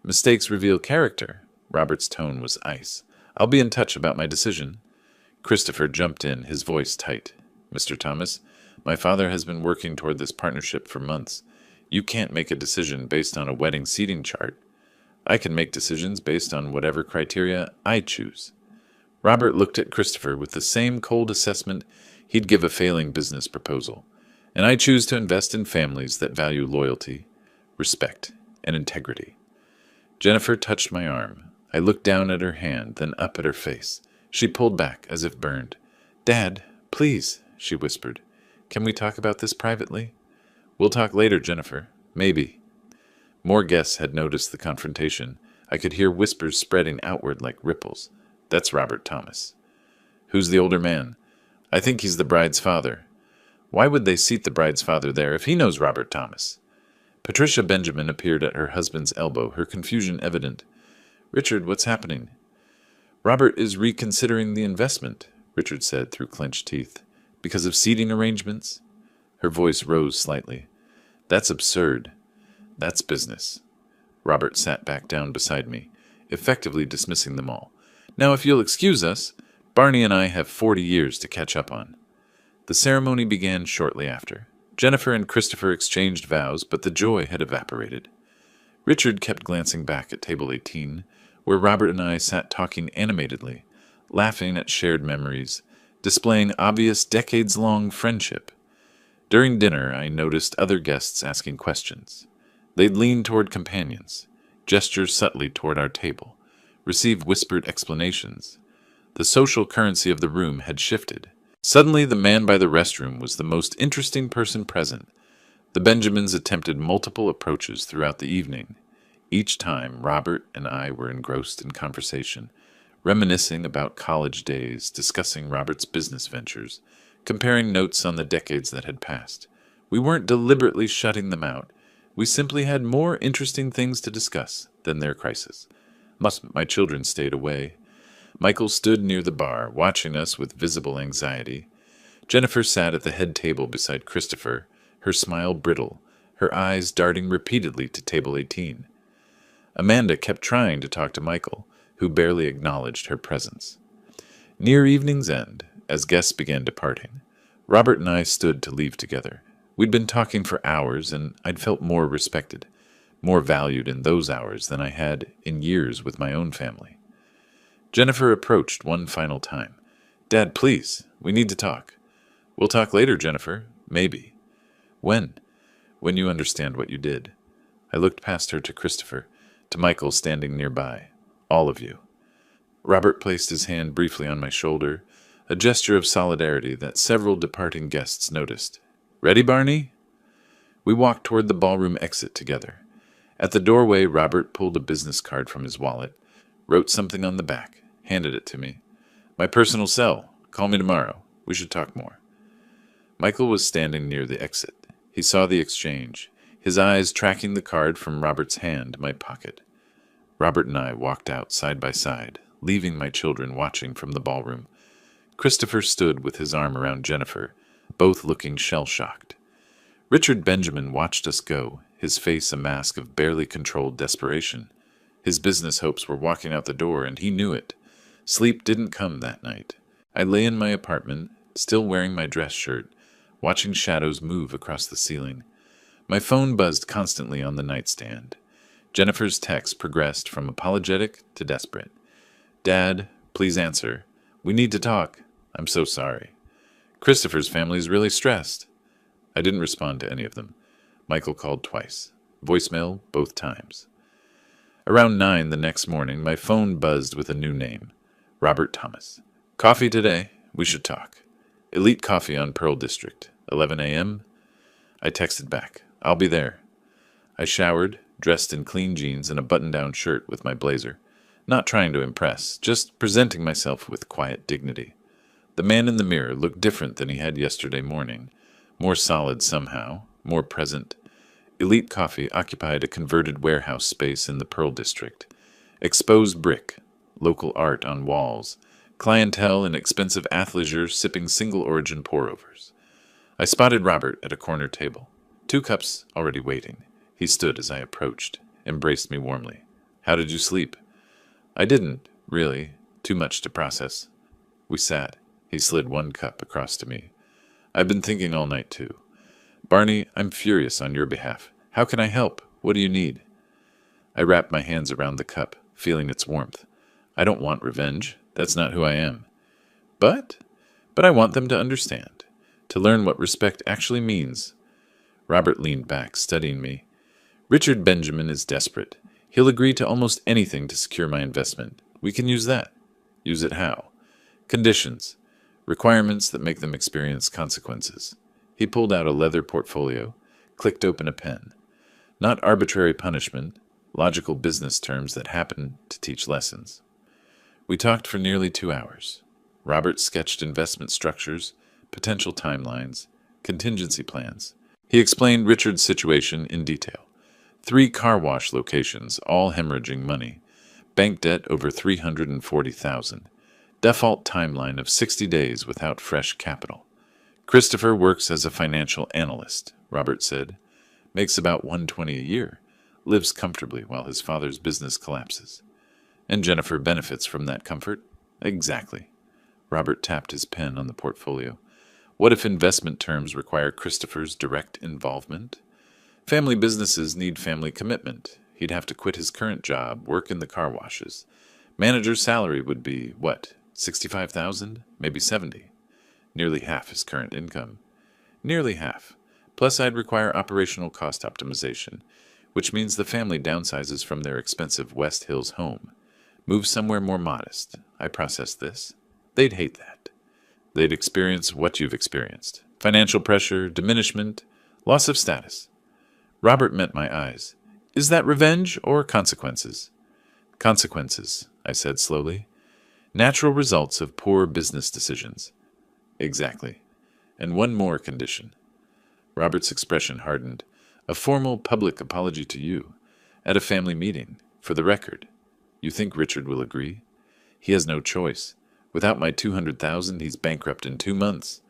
Mistakes reveal character. Robert's tone was ice. I'll be in touch about my decision. Christopher jumped in, his voice tight. Mr. Thomas, my father has been working toward this partnership for months. You can't make a decision based on a wedding seating chart. I can make decisions based on whatever criteria I choose. Robert looked at Christopher with the same cold assessment he'd give a failing business proposal. And I choose to invest in families that value loyalty, respect, and integrity. Jennifer touched my arm. I looked down at her hand, then up at her face. She pulled back as if burned. Dad, please, she whispered. Can we talk about this privately? We'll talk later, Jennifer. Maybe. More guests had noticed the confrontation. I could hear whispers spreading outward like ripples. That's Robert Thomas. Who's the older man? I think he's the bride's father. Why would they seat the bride's father there if he knows Robert Thomas? Patricia Benjamin appeared at her husband's elbow, her confusion evident. Richard, what's happening? Robert is reconsidering the investment, Richard said through clenched teeth. Because of seating arrangements? Her voice rose slightly. That's absurd. That's business. Robert sat back down beside me, effectively dismissing them all. Now, if you'll excuse us, Barney and I have 40 years to catch up on. The ceremony began shortly after. Jennifer and Christopher exchanged vows, but the joy had evaporated. Richard kept glancing back at table 18, where Robert and I sat talking animatedly, laughing at shared memories, displaying obvious decades-long friendship. During dinner, I noticed other guests asking questions. They'd lean toward companions, gesture subtly toward our table, receive whispered explanations. The social currency of the room had shifted. Suddenly, the man by the restroom was the most interesting person present. The Benjamins attempted multiple approaches throughout the evening. Each time, Robert and I were engrossed in conversation, reminiscing about college days, discussing Robert's business ventures, comparing notes on the decades that had passed. We weren't deliberately shutting them out. We simply had more interesting things to discuss than their crisis. My children stayed away. Michael stood near the bar, watching us with visible anxiety. Jennifer sat at the head table beside Christopher, her smile brittle, her eyes darting repeatedly to table 18. Amanda kept trying to talk to Michael, who barely acknowledged her presence. Near evening's end, as guests began departing, Robert and I stood to leave together. We'd been talking for hours, and I'd felt more respected, more valued in those hours than I had in years with my own family. Jennifer approached one final time. Dad, please, we need to talk. We'll talk later, Jennifer. Maybe. When? When you understand what you did. I looked past her to Christopher, to Michael standing nearby. All of you. Robert placed his hand briefly on my shoulder, a gesture of solidarity that several departing guests noticed. Ready, Barney? We walked toward the ballroom exit together. At the doorway, Robert pulled a business card from his wallet, wrote something on the back, handed it to me. My personal cell. Call me tomorrow. We should talk more. Michael was standing near the exit. He saw the exchange, his eyes tracking the card from Robert's hand to my pocket. Robert and I walked out side by side, leaving my children watching from the ballroom. Christopher stood with his arm around Jennifer, both looking shell-shocked. Richard Benjamin watched us go, his face a mask of barely controlled desperation. His business hopes were walking out the door, and he knew it. Sleep didn't come that night. I lay in my apartment, still wearing my dress shirt, watching shadows move across the ceiling. My phone buzzed constantly on the nightstand. Jennifer's text progressed from apologetic to desperate. "Dad, please answer. We need to talk. I'm so sorry. Christopher's family is really stressed." I didn't respond to any of them. Michael called twice. Voicemail both times. Around 9 the next morning, my phone buzzed with a new name. Robert Thomas. "Coffee today. We should talk. Elite Coffee on Pearl District. 11 a.m. I texted back. "I'll be there." I showered, dressed in clean jeans and a button-down shirt with my blazer. Not trying to impress, just presenting myself with quiet dignity. The man in the mirror looked different than he had yesterday morning. More solid somehow, more present. Elite Coffee occupied a converted warehouse space in the Pearl District. Exposed brick, local art on walls, clientele in expensive athleisure sipping single-origin pour-overs. I spotted Robert at a corner table. 2 cups already waiting. He stood as I approached, embraced me warmly. "How did you sleep?" "I didn't, really. Too much to process." We sat. He slid 1 cup across to me. "I've been thinking all night, too. Barney, I'm furious on your behalf. How can I help? What do you need?" I wrapped my hands around the cup, feeling its warmth. I don't want revenge. That's not who I am. But I want them to understand, to learn what respect actually means. Robert leaned back, studying me. "Richard Benjamin is desperate. He'll agree to almost anything to secure my investment. We can use that. Use it how? Conditions. Requirements that make them experience consequences." He pulled out a leather portfolio, clicked open a pen. Not arbitrary punishment, logical business terms that happen to teach lessons. We talked for nearly 2 hours. Robert sketched investment structures, potential timelines, contingency plans. He explained Richard's situation in detail. 3 car wash locations, all hemorrhaging money. Bank debt over $340,000. Default timeline of 60 days without fresh capital. "Christopher works as a financial analyst," Robert said. "Makes about $120 a year. Lives comfortably while his father's business collapses." "And Jennifer benefits from that comfort?" "Exactly." Robert tapped his pen on the portfolio. "What if investment terms require Christopher's direct involvement?" "Family businesses need family commitment. He'd have to quit his current job, work in the car washes. Manager's salary would be, what, 65,000? Maybe 70. Nearly half his current income. Nearly half. Plus I'd require operational cost optimization, which means the family downsizes from their expensive West Hills home. Move somewhere more modest. I process this. They'd hate that. They'd experience what you've experienced. Financial pressure, diminishment, loss of status." Robert met my eyes. "Is that revenge or consequences?" "Consequences," I said slowly. "Natural results of poor business decisions." "Exactly. And one more condition." Robert's expression hardened. "A formal public apology to you. At a family meeting. For the record. You think Richard will agree? He has no choice. Without my $200,000, he's bankrupt in 2 months."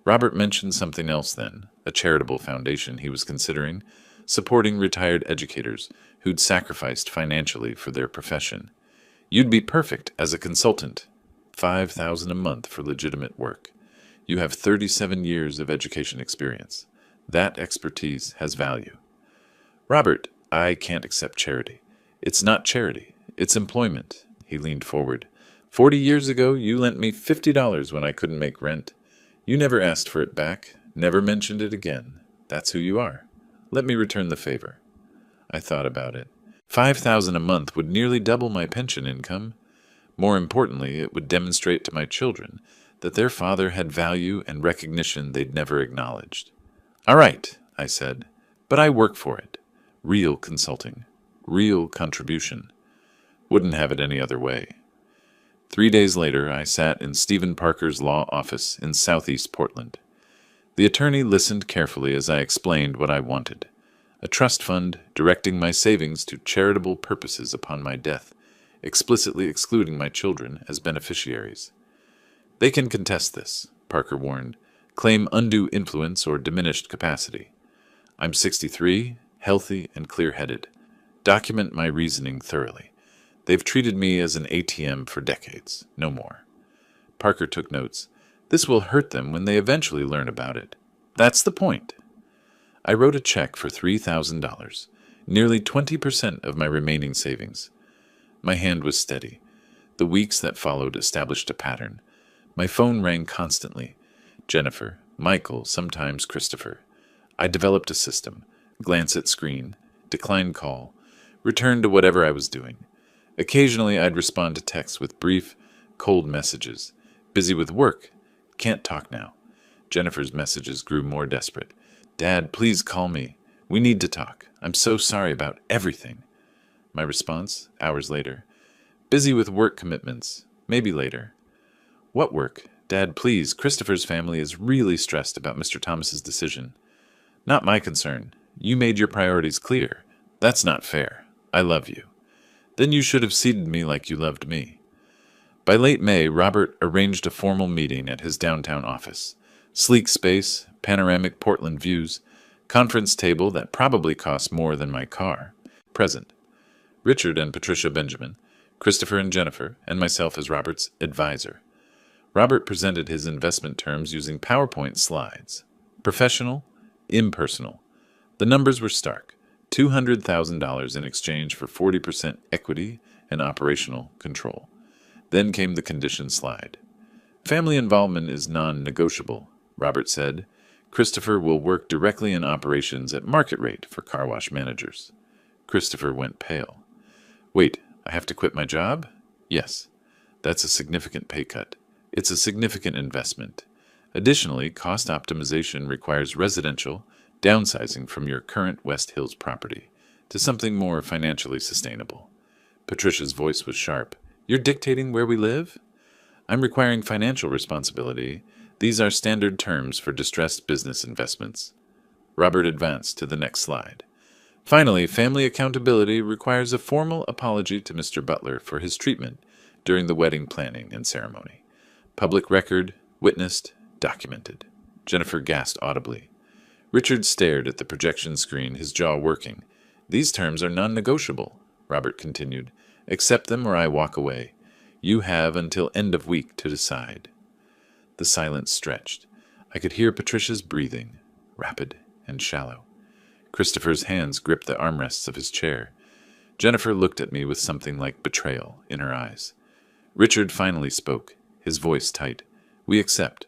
Robert mentioned something else then, a charitable foundation he was considering, supporting retired educators who'd sacrificed financially for their profession. "You'd be perfect as a consultant. $5,000 a month for legitimate work. You have 37 years of education experience. That expertise has value." "Robert, I can't accept charity. It's not charity. It's employment." He leaned forward. 40 years ago, you lent me $50 when I couldn't make rent. You never asked for it back, never mentioned it again. That's who you are. Let me return the favor." I thought about it. $5,000 a month would nearly double my pension income. More importantly, it would demonstrate to my children that their father had value and recognition they'd never acknowledged. "All right," I said, "but I work for it. Real consulting. Real contribution. Wouldn't have it any other way." 3 days later, I sat in Stephen Parker's law office in southeast Portland. The attorney listened carefully as I explained what I wanted. A trust fund directing my savings to charitable purposes upon my death, explicitly excluding my children as beneficiaries. "They can contest this," Parker warned, "claim undue influence or diminished capacity. I'm 63, healthy, and clear-headed. Document my reasoning thoroughly. They've treated me as an ATM for decades, no more. Parker took notes. This will hurt them when they eventually learn about it. That's the point. I wrote a check for $3,000, nearly 20% of my remaining savings. My hand was steady. The weeks that followed established a pattern. My phone rang constantly. Jennifer, Michael, sometimes Christopher. I developed a system. Glance at screen. Decline call. Return to whatever I was doing. Occasionally I'd respond to texts with brief, cold messages. Busy with work. Can't talk now. Jennifer's messages grew more desperate. Dad, please call me. We need to talk. I'm so sorry about everything. My response, hours later. Busy with work commitments. Maybe later. What work? Dad, please. Christopher's family is really stressed about Mr. Thomas's decision. Not my concern. You made your priorities clear. That's not fair. I love you. Then you should have seated me like you loved me. By late May, Robert arranged a formal meeting at his downtown office. Sleek space, panoramic Portland views, conference table that probably cost more than my car. Present. Richard and Patricia Benjamin, Christopher and Jennifer, and myself as Robert's advisor. Robert presented his investment terms using PowerPoint slides. Professional, impersonal. The numbers were stark. $200,000 in exchange for 40% equity and operational control. Then came the condition slide. Family involvement is non-negotiable, Robert said. Christopher will work directly in operations at market rate for car wash managers. Christopher went pale. Wait, I have to quit my job? Yes. That's a significant pay cut. It's a significant investment. Additionally, cost optimization requires residential downsizing from your current West Hills property to something more financially sustainable. Patricia's voice was sharp. You're dictating where we live? I'm requiring financial responsibility. These are standard terms for distressed business investments. Robert advanced to the next slide. Finally, family accountability requires a formal apology to Mr. Butler for his treatment during the wedding planning and ceremony. Public record, witnessed, documented. Jennifer gasped audibly. Richard stared at the projection screen, his jaw working. These terms are non-negotiable, Robert continued. Accept them or I walk away. You have until end of week to decide. The silence stretched. I could hear Patricia's breathing, rapid and shallow. Christopher's hands gripped the armrests of his chair. Jennifer looked at me with something like betrayal in her eyes. Richard finally spoke, his voice tight. We accept.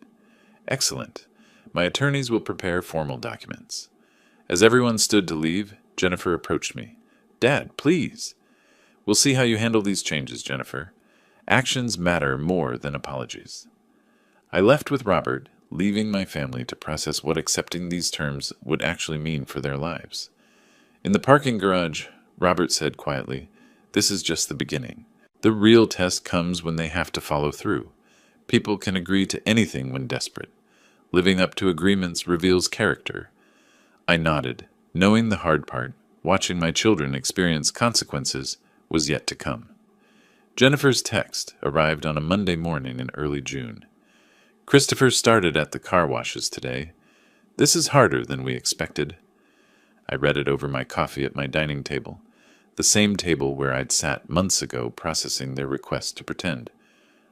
Excellent. My attorneys will prepare formal documents. As everyone stood to leave, Jennifer approached me. Dad, please. We'll see how you handle these changes, Jennifer. Actions matter more than apologies. I left with Robert, leaving my family to process what accepting these terms would actually mean for their lives. In the parking garage, Robert said quietly, This is just the beginning. The real test comes when they have to follow through. People can agree to anything when desperate. Living up to agreements reveals character. I nodded, knowing the hard part, watching my children experience consequences, was yet to come. Jennifer's text arrived on a Monday morning in early June. Christopher started at the car washes today. This is harder than we expected. I read it over my coffee at my dining table, the same table where I'd sat months ago processing their request to pretend.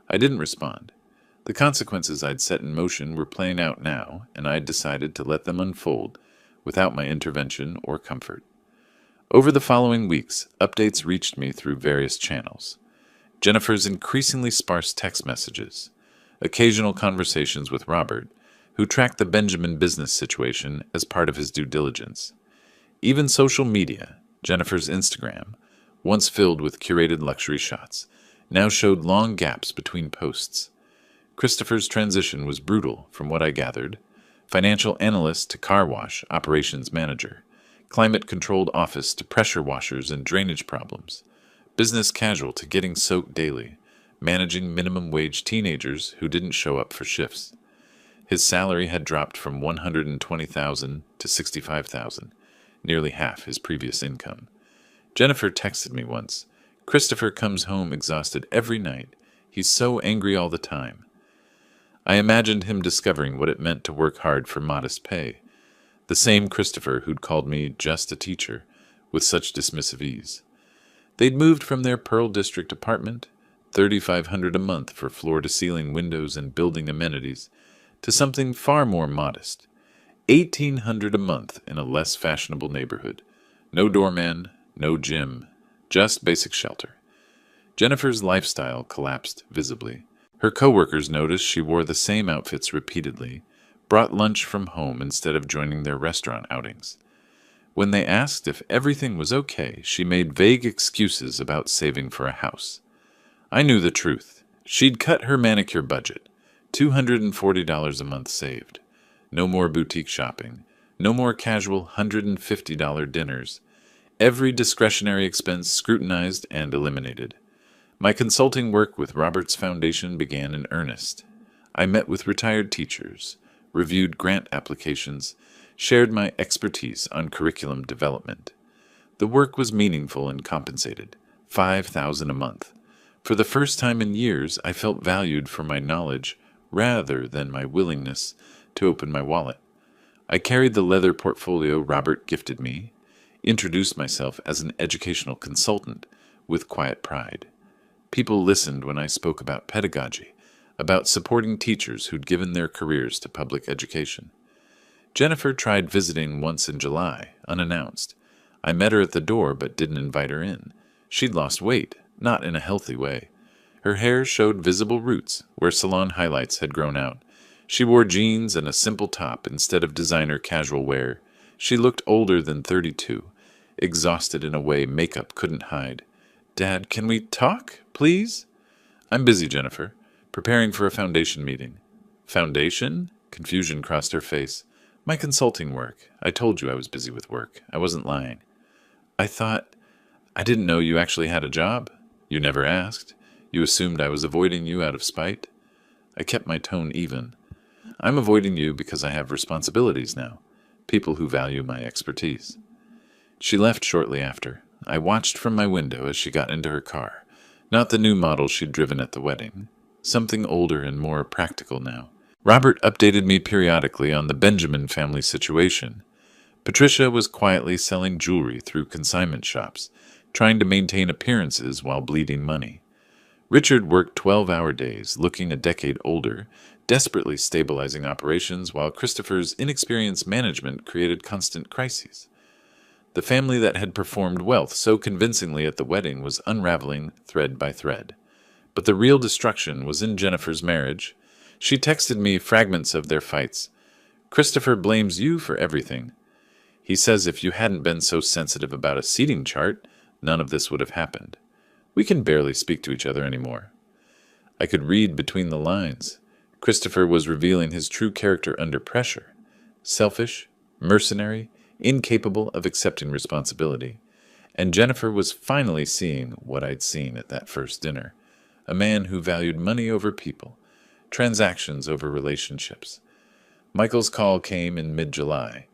I didn't respond. The consequences I'd set in motion were playing out now, and I'd decided to let them unfold without my intervention or comfort. Over the following weeks, updates reached me through various channels. Jennifer's increasingly sparse text messages, occasional conversations with Robert, who tracked the Benjamin business situation as part of his due diligence. Even social media, Jennifer's Instagram, once filled with curated luxury shots, now showed long gaps between posts. Christopher's transition was brutal, from what I gathered. Financial analyst to car wash operations manager. Climate-controlled office to pressure washers and drainage problems. Business casual to getting soaked daily. Managing minimum wage teenagers who didn't show up for shifts. His salary had dropped from $120,000 to $65,000, nearly half his previous income. Jennifer texted me once, Christopher comes home exhausted every night. He's so angry all the time. I imagined him discovering what it meant to work hard for modest pay. The The same Christopher who'd called me just a teacher, with such dismissive ease. They'd moved from their Pearl District apartment, $3,500 a month for floor-to-ceiling windows and building amenities, to something far more modest, $1,800 a month in a less fashionable neighborhood. No doorman, no gym, just basic shelter. Jennifer's lifestyle collapsed visibly. Her coworkers noticed she wore the same outfits repeatedly, brought lunch from home instead of joining their restaurant outings. When they asked if everything was okay, she made vague excuses about saving for a house. I knew the truth. She'd cut her manicure budget, $240 a month saved. No more boutique shopping. No more casual $150 dinners. Every discretionary expense scrutinized and eliminated. My consulting work with Robert's Foundation began in earnest. I met with retired teachers, reviewed grant applications, shared my expertise on curriculum development. The work was meaningful and compensated, $5,000 a month. For the first time in years, I felt valued for my knowledge rather than my willingness to open my wallet. I carried the leather portfolio Robert gifted me, introduced myself as an educational consultant with quiet pride. People listened when I spoke about pedagogy, about supporting teachers who'd given their careers to public education. Jennifer tried visiting once in July, unannounced. I met her at the door but didn't invite her in. She'd lost weight, not in a healthy way. Her hair showed visible roots where salon highlights had grown out. She wore jeans and a simple top instead of designer casual wear. She looked older than 32, exhausted in a way makeup couldn't hide. "Dad, can we talk, please?" "I'm busy, Jennifer. Preparing for a foundation meeting." "Foundation?" Confusion crossed her face. "My consulting work. I told you I was busy with work. I wasn't lying." I didn't know you actually had a job. You never asked. You assumed I was avoiding you out of spite." I kept my tone even. "I'm avoiding you because I have responsibilities now, people who value my expertise." She left shortly after. I watched from my window as she got into her car. Not the new model she'd driven at the wedding. Something older and more practical now. Robert updated me periodically on the Benjamin family situation. Patricia was quietly selling jewelry through consignment shops, trying to maintain appearances while bleeding money. Richard worked 12-hour days, looking a decade older, desperately stabilizing operations while Christopher's inexperienced management created constant crises. The family that had performed wealth so convincingly at the wedding was unraveling thread by thread. But the real destruction was in Jennifer's marriage. She texted me fragments of their fights. "Christopher blames you for everything. He says if you hadn't been so sensitive about a seating chart, none of this would have happened. We can barely speak to each other anymore." I could read between the lines. Christopher was revealing his true character under pressure. Selfish, mercenary, incapable of accepting responsibility. And Jennifer was finally seeing what I'd seen at that first dinner. A man who valued money over people, transactions over relationships. Michael's call came in mid-July.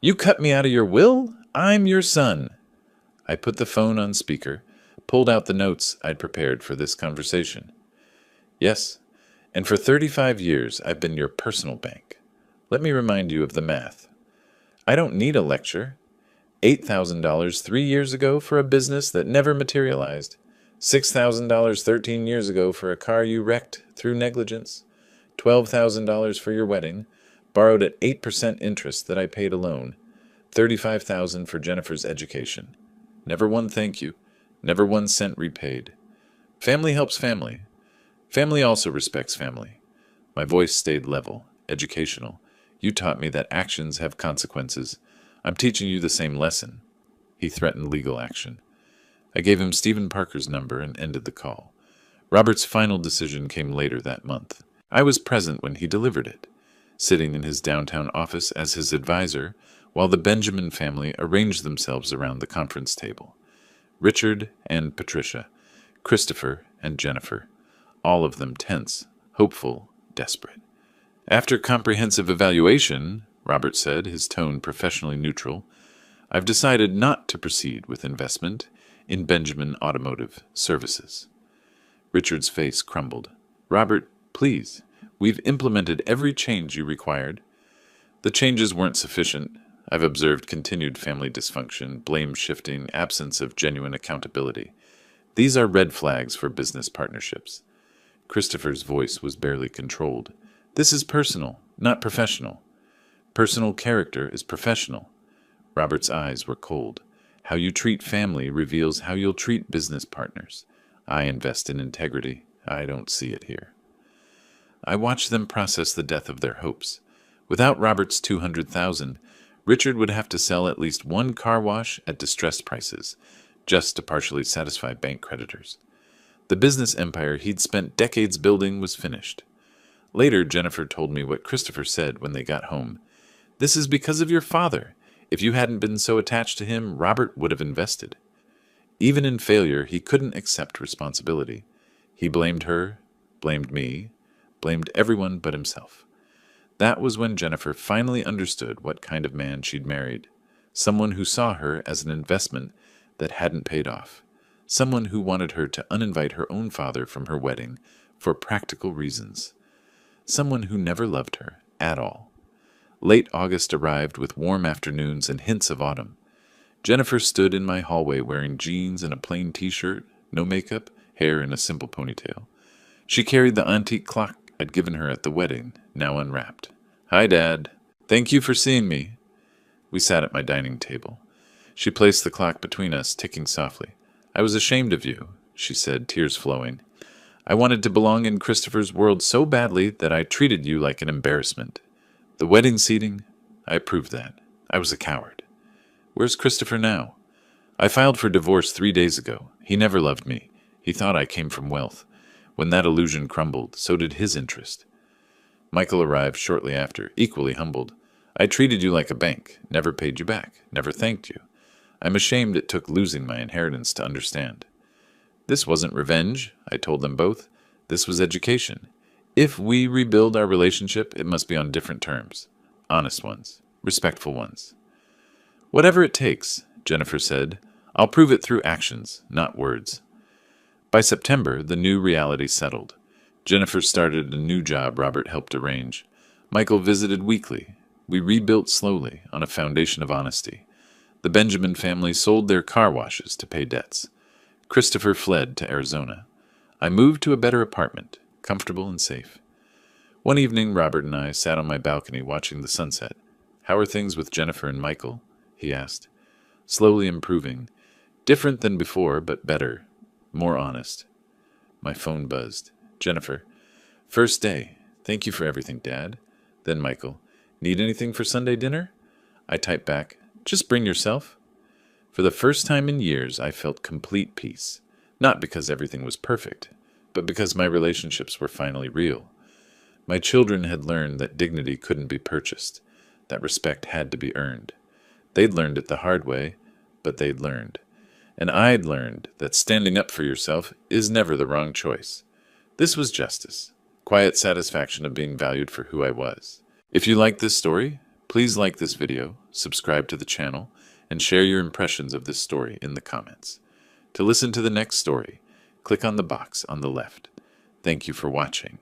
"You cut me out of your will? I'm your son." I put the phone on speaker, pulled out the notes I'd prepared for this conversation. "Yes, and for 35 years I've been your personal bank. Let me remind you of the math. I don't need a lecture. $8,000 3 years ago for a business that never materialized. $6,000 13 years ago for a car you wrecked through negligence. $12,000 for your wedding, borrowed at 8% interest that I paid alone. $35,000 for Jennifer's education. Never one thank you. Never 1 cent repaid. Family helps family. Family also respects family." My voice stayed level, educational. "You taught me that actions have consequences. I'm teaching you the same lesson." He threatened legal action. I gave him Stephen Parker's number and ended the call. Robert's final decision came later that month. I was present when he delivered it, sitting in his downtown office as his advisor, while the Benjamin family arranged themselves around the conference table. Richard and Patricia, Christopher and Jennifer, all of them tense, hopeful, desperate. "After comprehensive evaluation," Robert said, his tone professionally neutral, "I've decided not to proceed with investment in Benjamin Automotive Services." Richard's face crumbled. "Robert, please, we've implemented every change you required." "The changes weren't sufficient. I've observed continued family dysfunction, blame shifting, absence of genuine accountability. These are red flags for business partnerships. Christopher's voice was barely controlled. This is personal, not professional. Personal character is professional. Robert's eyes were cold. How you treat family reveals how you'll treat business partners. I invest in integrity. I don't see it here. I watched them process the death of their hopes. Without Robert's $200,000, Richard would have to sell at least one car wash at distressed prices, just to partially satisfy bank creditors. The business empire he'd spent decades building was finished. Later, Jennifer told me what Christopher said when they got home. "This is because of your father. If you hadn't been so attached to him, Robert would have invested." Even in failure, he couldn't accept responsibility. He blamed her, blamed me, blamed everyone but himself. That was when Jennifer finally understood what kind of man she'd married. Someone who saw her as an investment that hadn't paid off. Someone who wanted her to uninvite her own father from her wedding for practical reasons. Someone who never loved her at all. Late August arrived with warm afternoons and hints of autumn. Jennifer stood in my hallway wearing jeans and a plain t-shirt, no makeup, hair in a simple ponytail. She carried the antique clock I'd given her at the wedding, now unwrapped. "Hi, Dad. Thank you for seeing me." We sat at my dining table. She placed the clock between us, ticking softly. "I was ashamed of you," she said, tears flowing. "I wanted to belong in Christopher's world so badly that I treated you like an embarrassment. The wedding seating, I proved that. I was a coward. Where's Christopher now? I filed for divorce 3 days ago. He never loved me. He thought I came from wealth. When that illusion crumbled, so did his interest. Michael arrived shortly after, equally humbled. I treated you like a bank, never paid you back, never thanked you. I'm ashamed it took losing my inheritance to understand. This wasn't revenge, I told them both. This was education. If we rebuild our relationship, it must be on different terms. Honest ones, respectful ones. Whatever it takes, Jennifer said. I'll prove it through actions, not words. By September, the new reality settled. Jennifer started a new job Robert helped arrange. Michael visited weekly. We rebuilt slowly on a foundation of honesty. The Benjamin family sold their car washes to pay debts. Christopher fled to Arizona. I moved to a better apartment, comfortable and safe. One evening, Robert and I sat on my balcony watching the sunset. "How are things with Jennifer and Michael?" he asked. "Slowly improving. Different than before, but better. More honest." My phone buzzed. "Jennifer. First day. Thank you for everything, Dad." Then Michael. "Need anything for Sunday dinner?" I typed back. "Just bring yourself." For the first time in years, I felt complete peace. Not because everything was perfect, but because my relationships were finally real. My children had learned that dignity couldn't be purchased, that respect had to be earned. They'd learned it the hard way, but they'd learned. And I'd learned that standing up for yourself is never the wrong choice. This was justice, quiet satisfaction of being valued for who I was. If you like this story, please like this video, subscribe to the channel, and share your impressions of this story in the comments. To listen to the next story, click on the box on the left. Thank you for watching.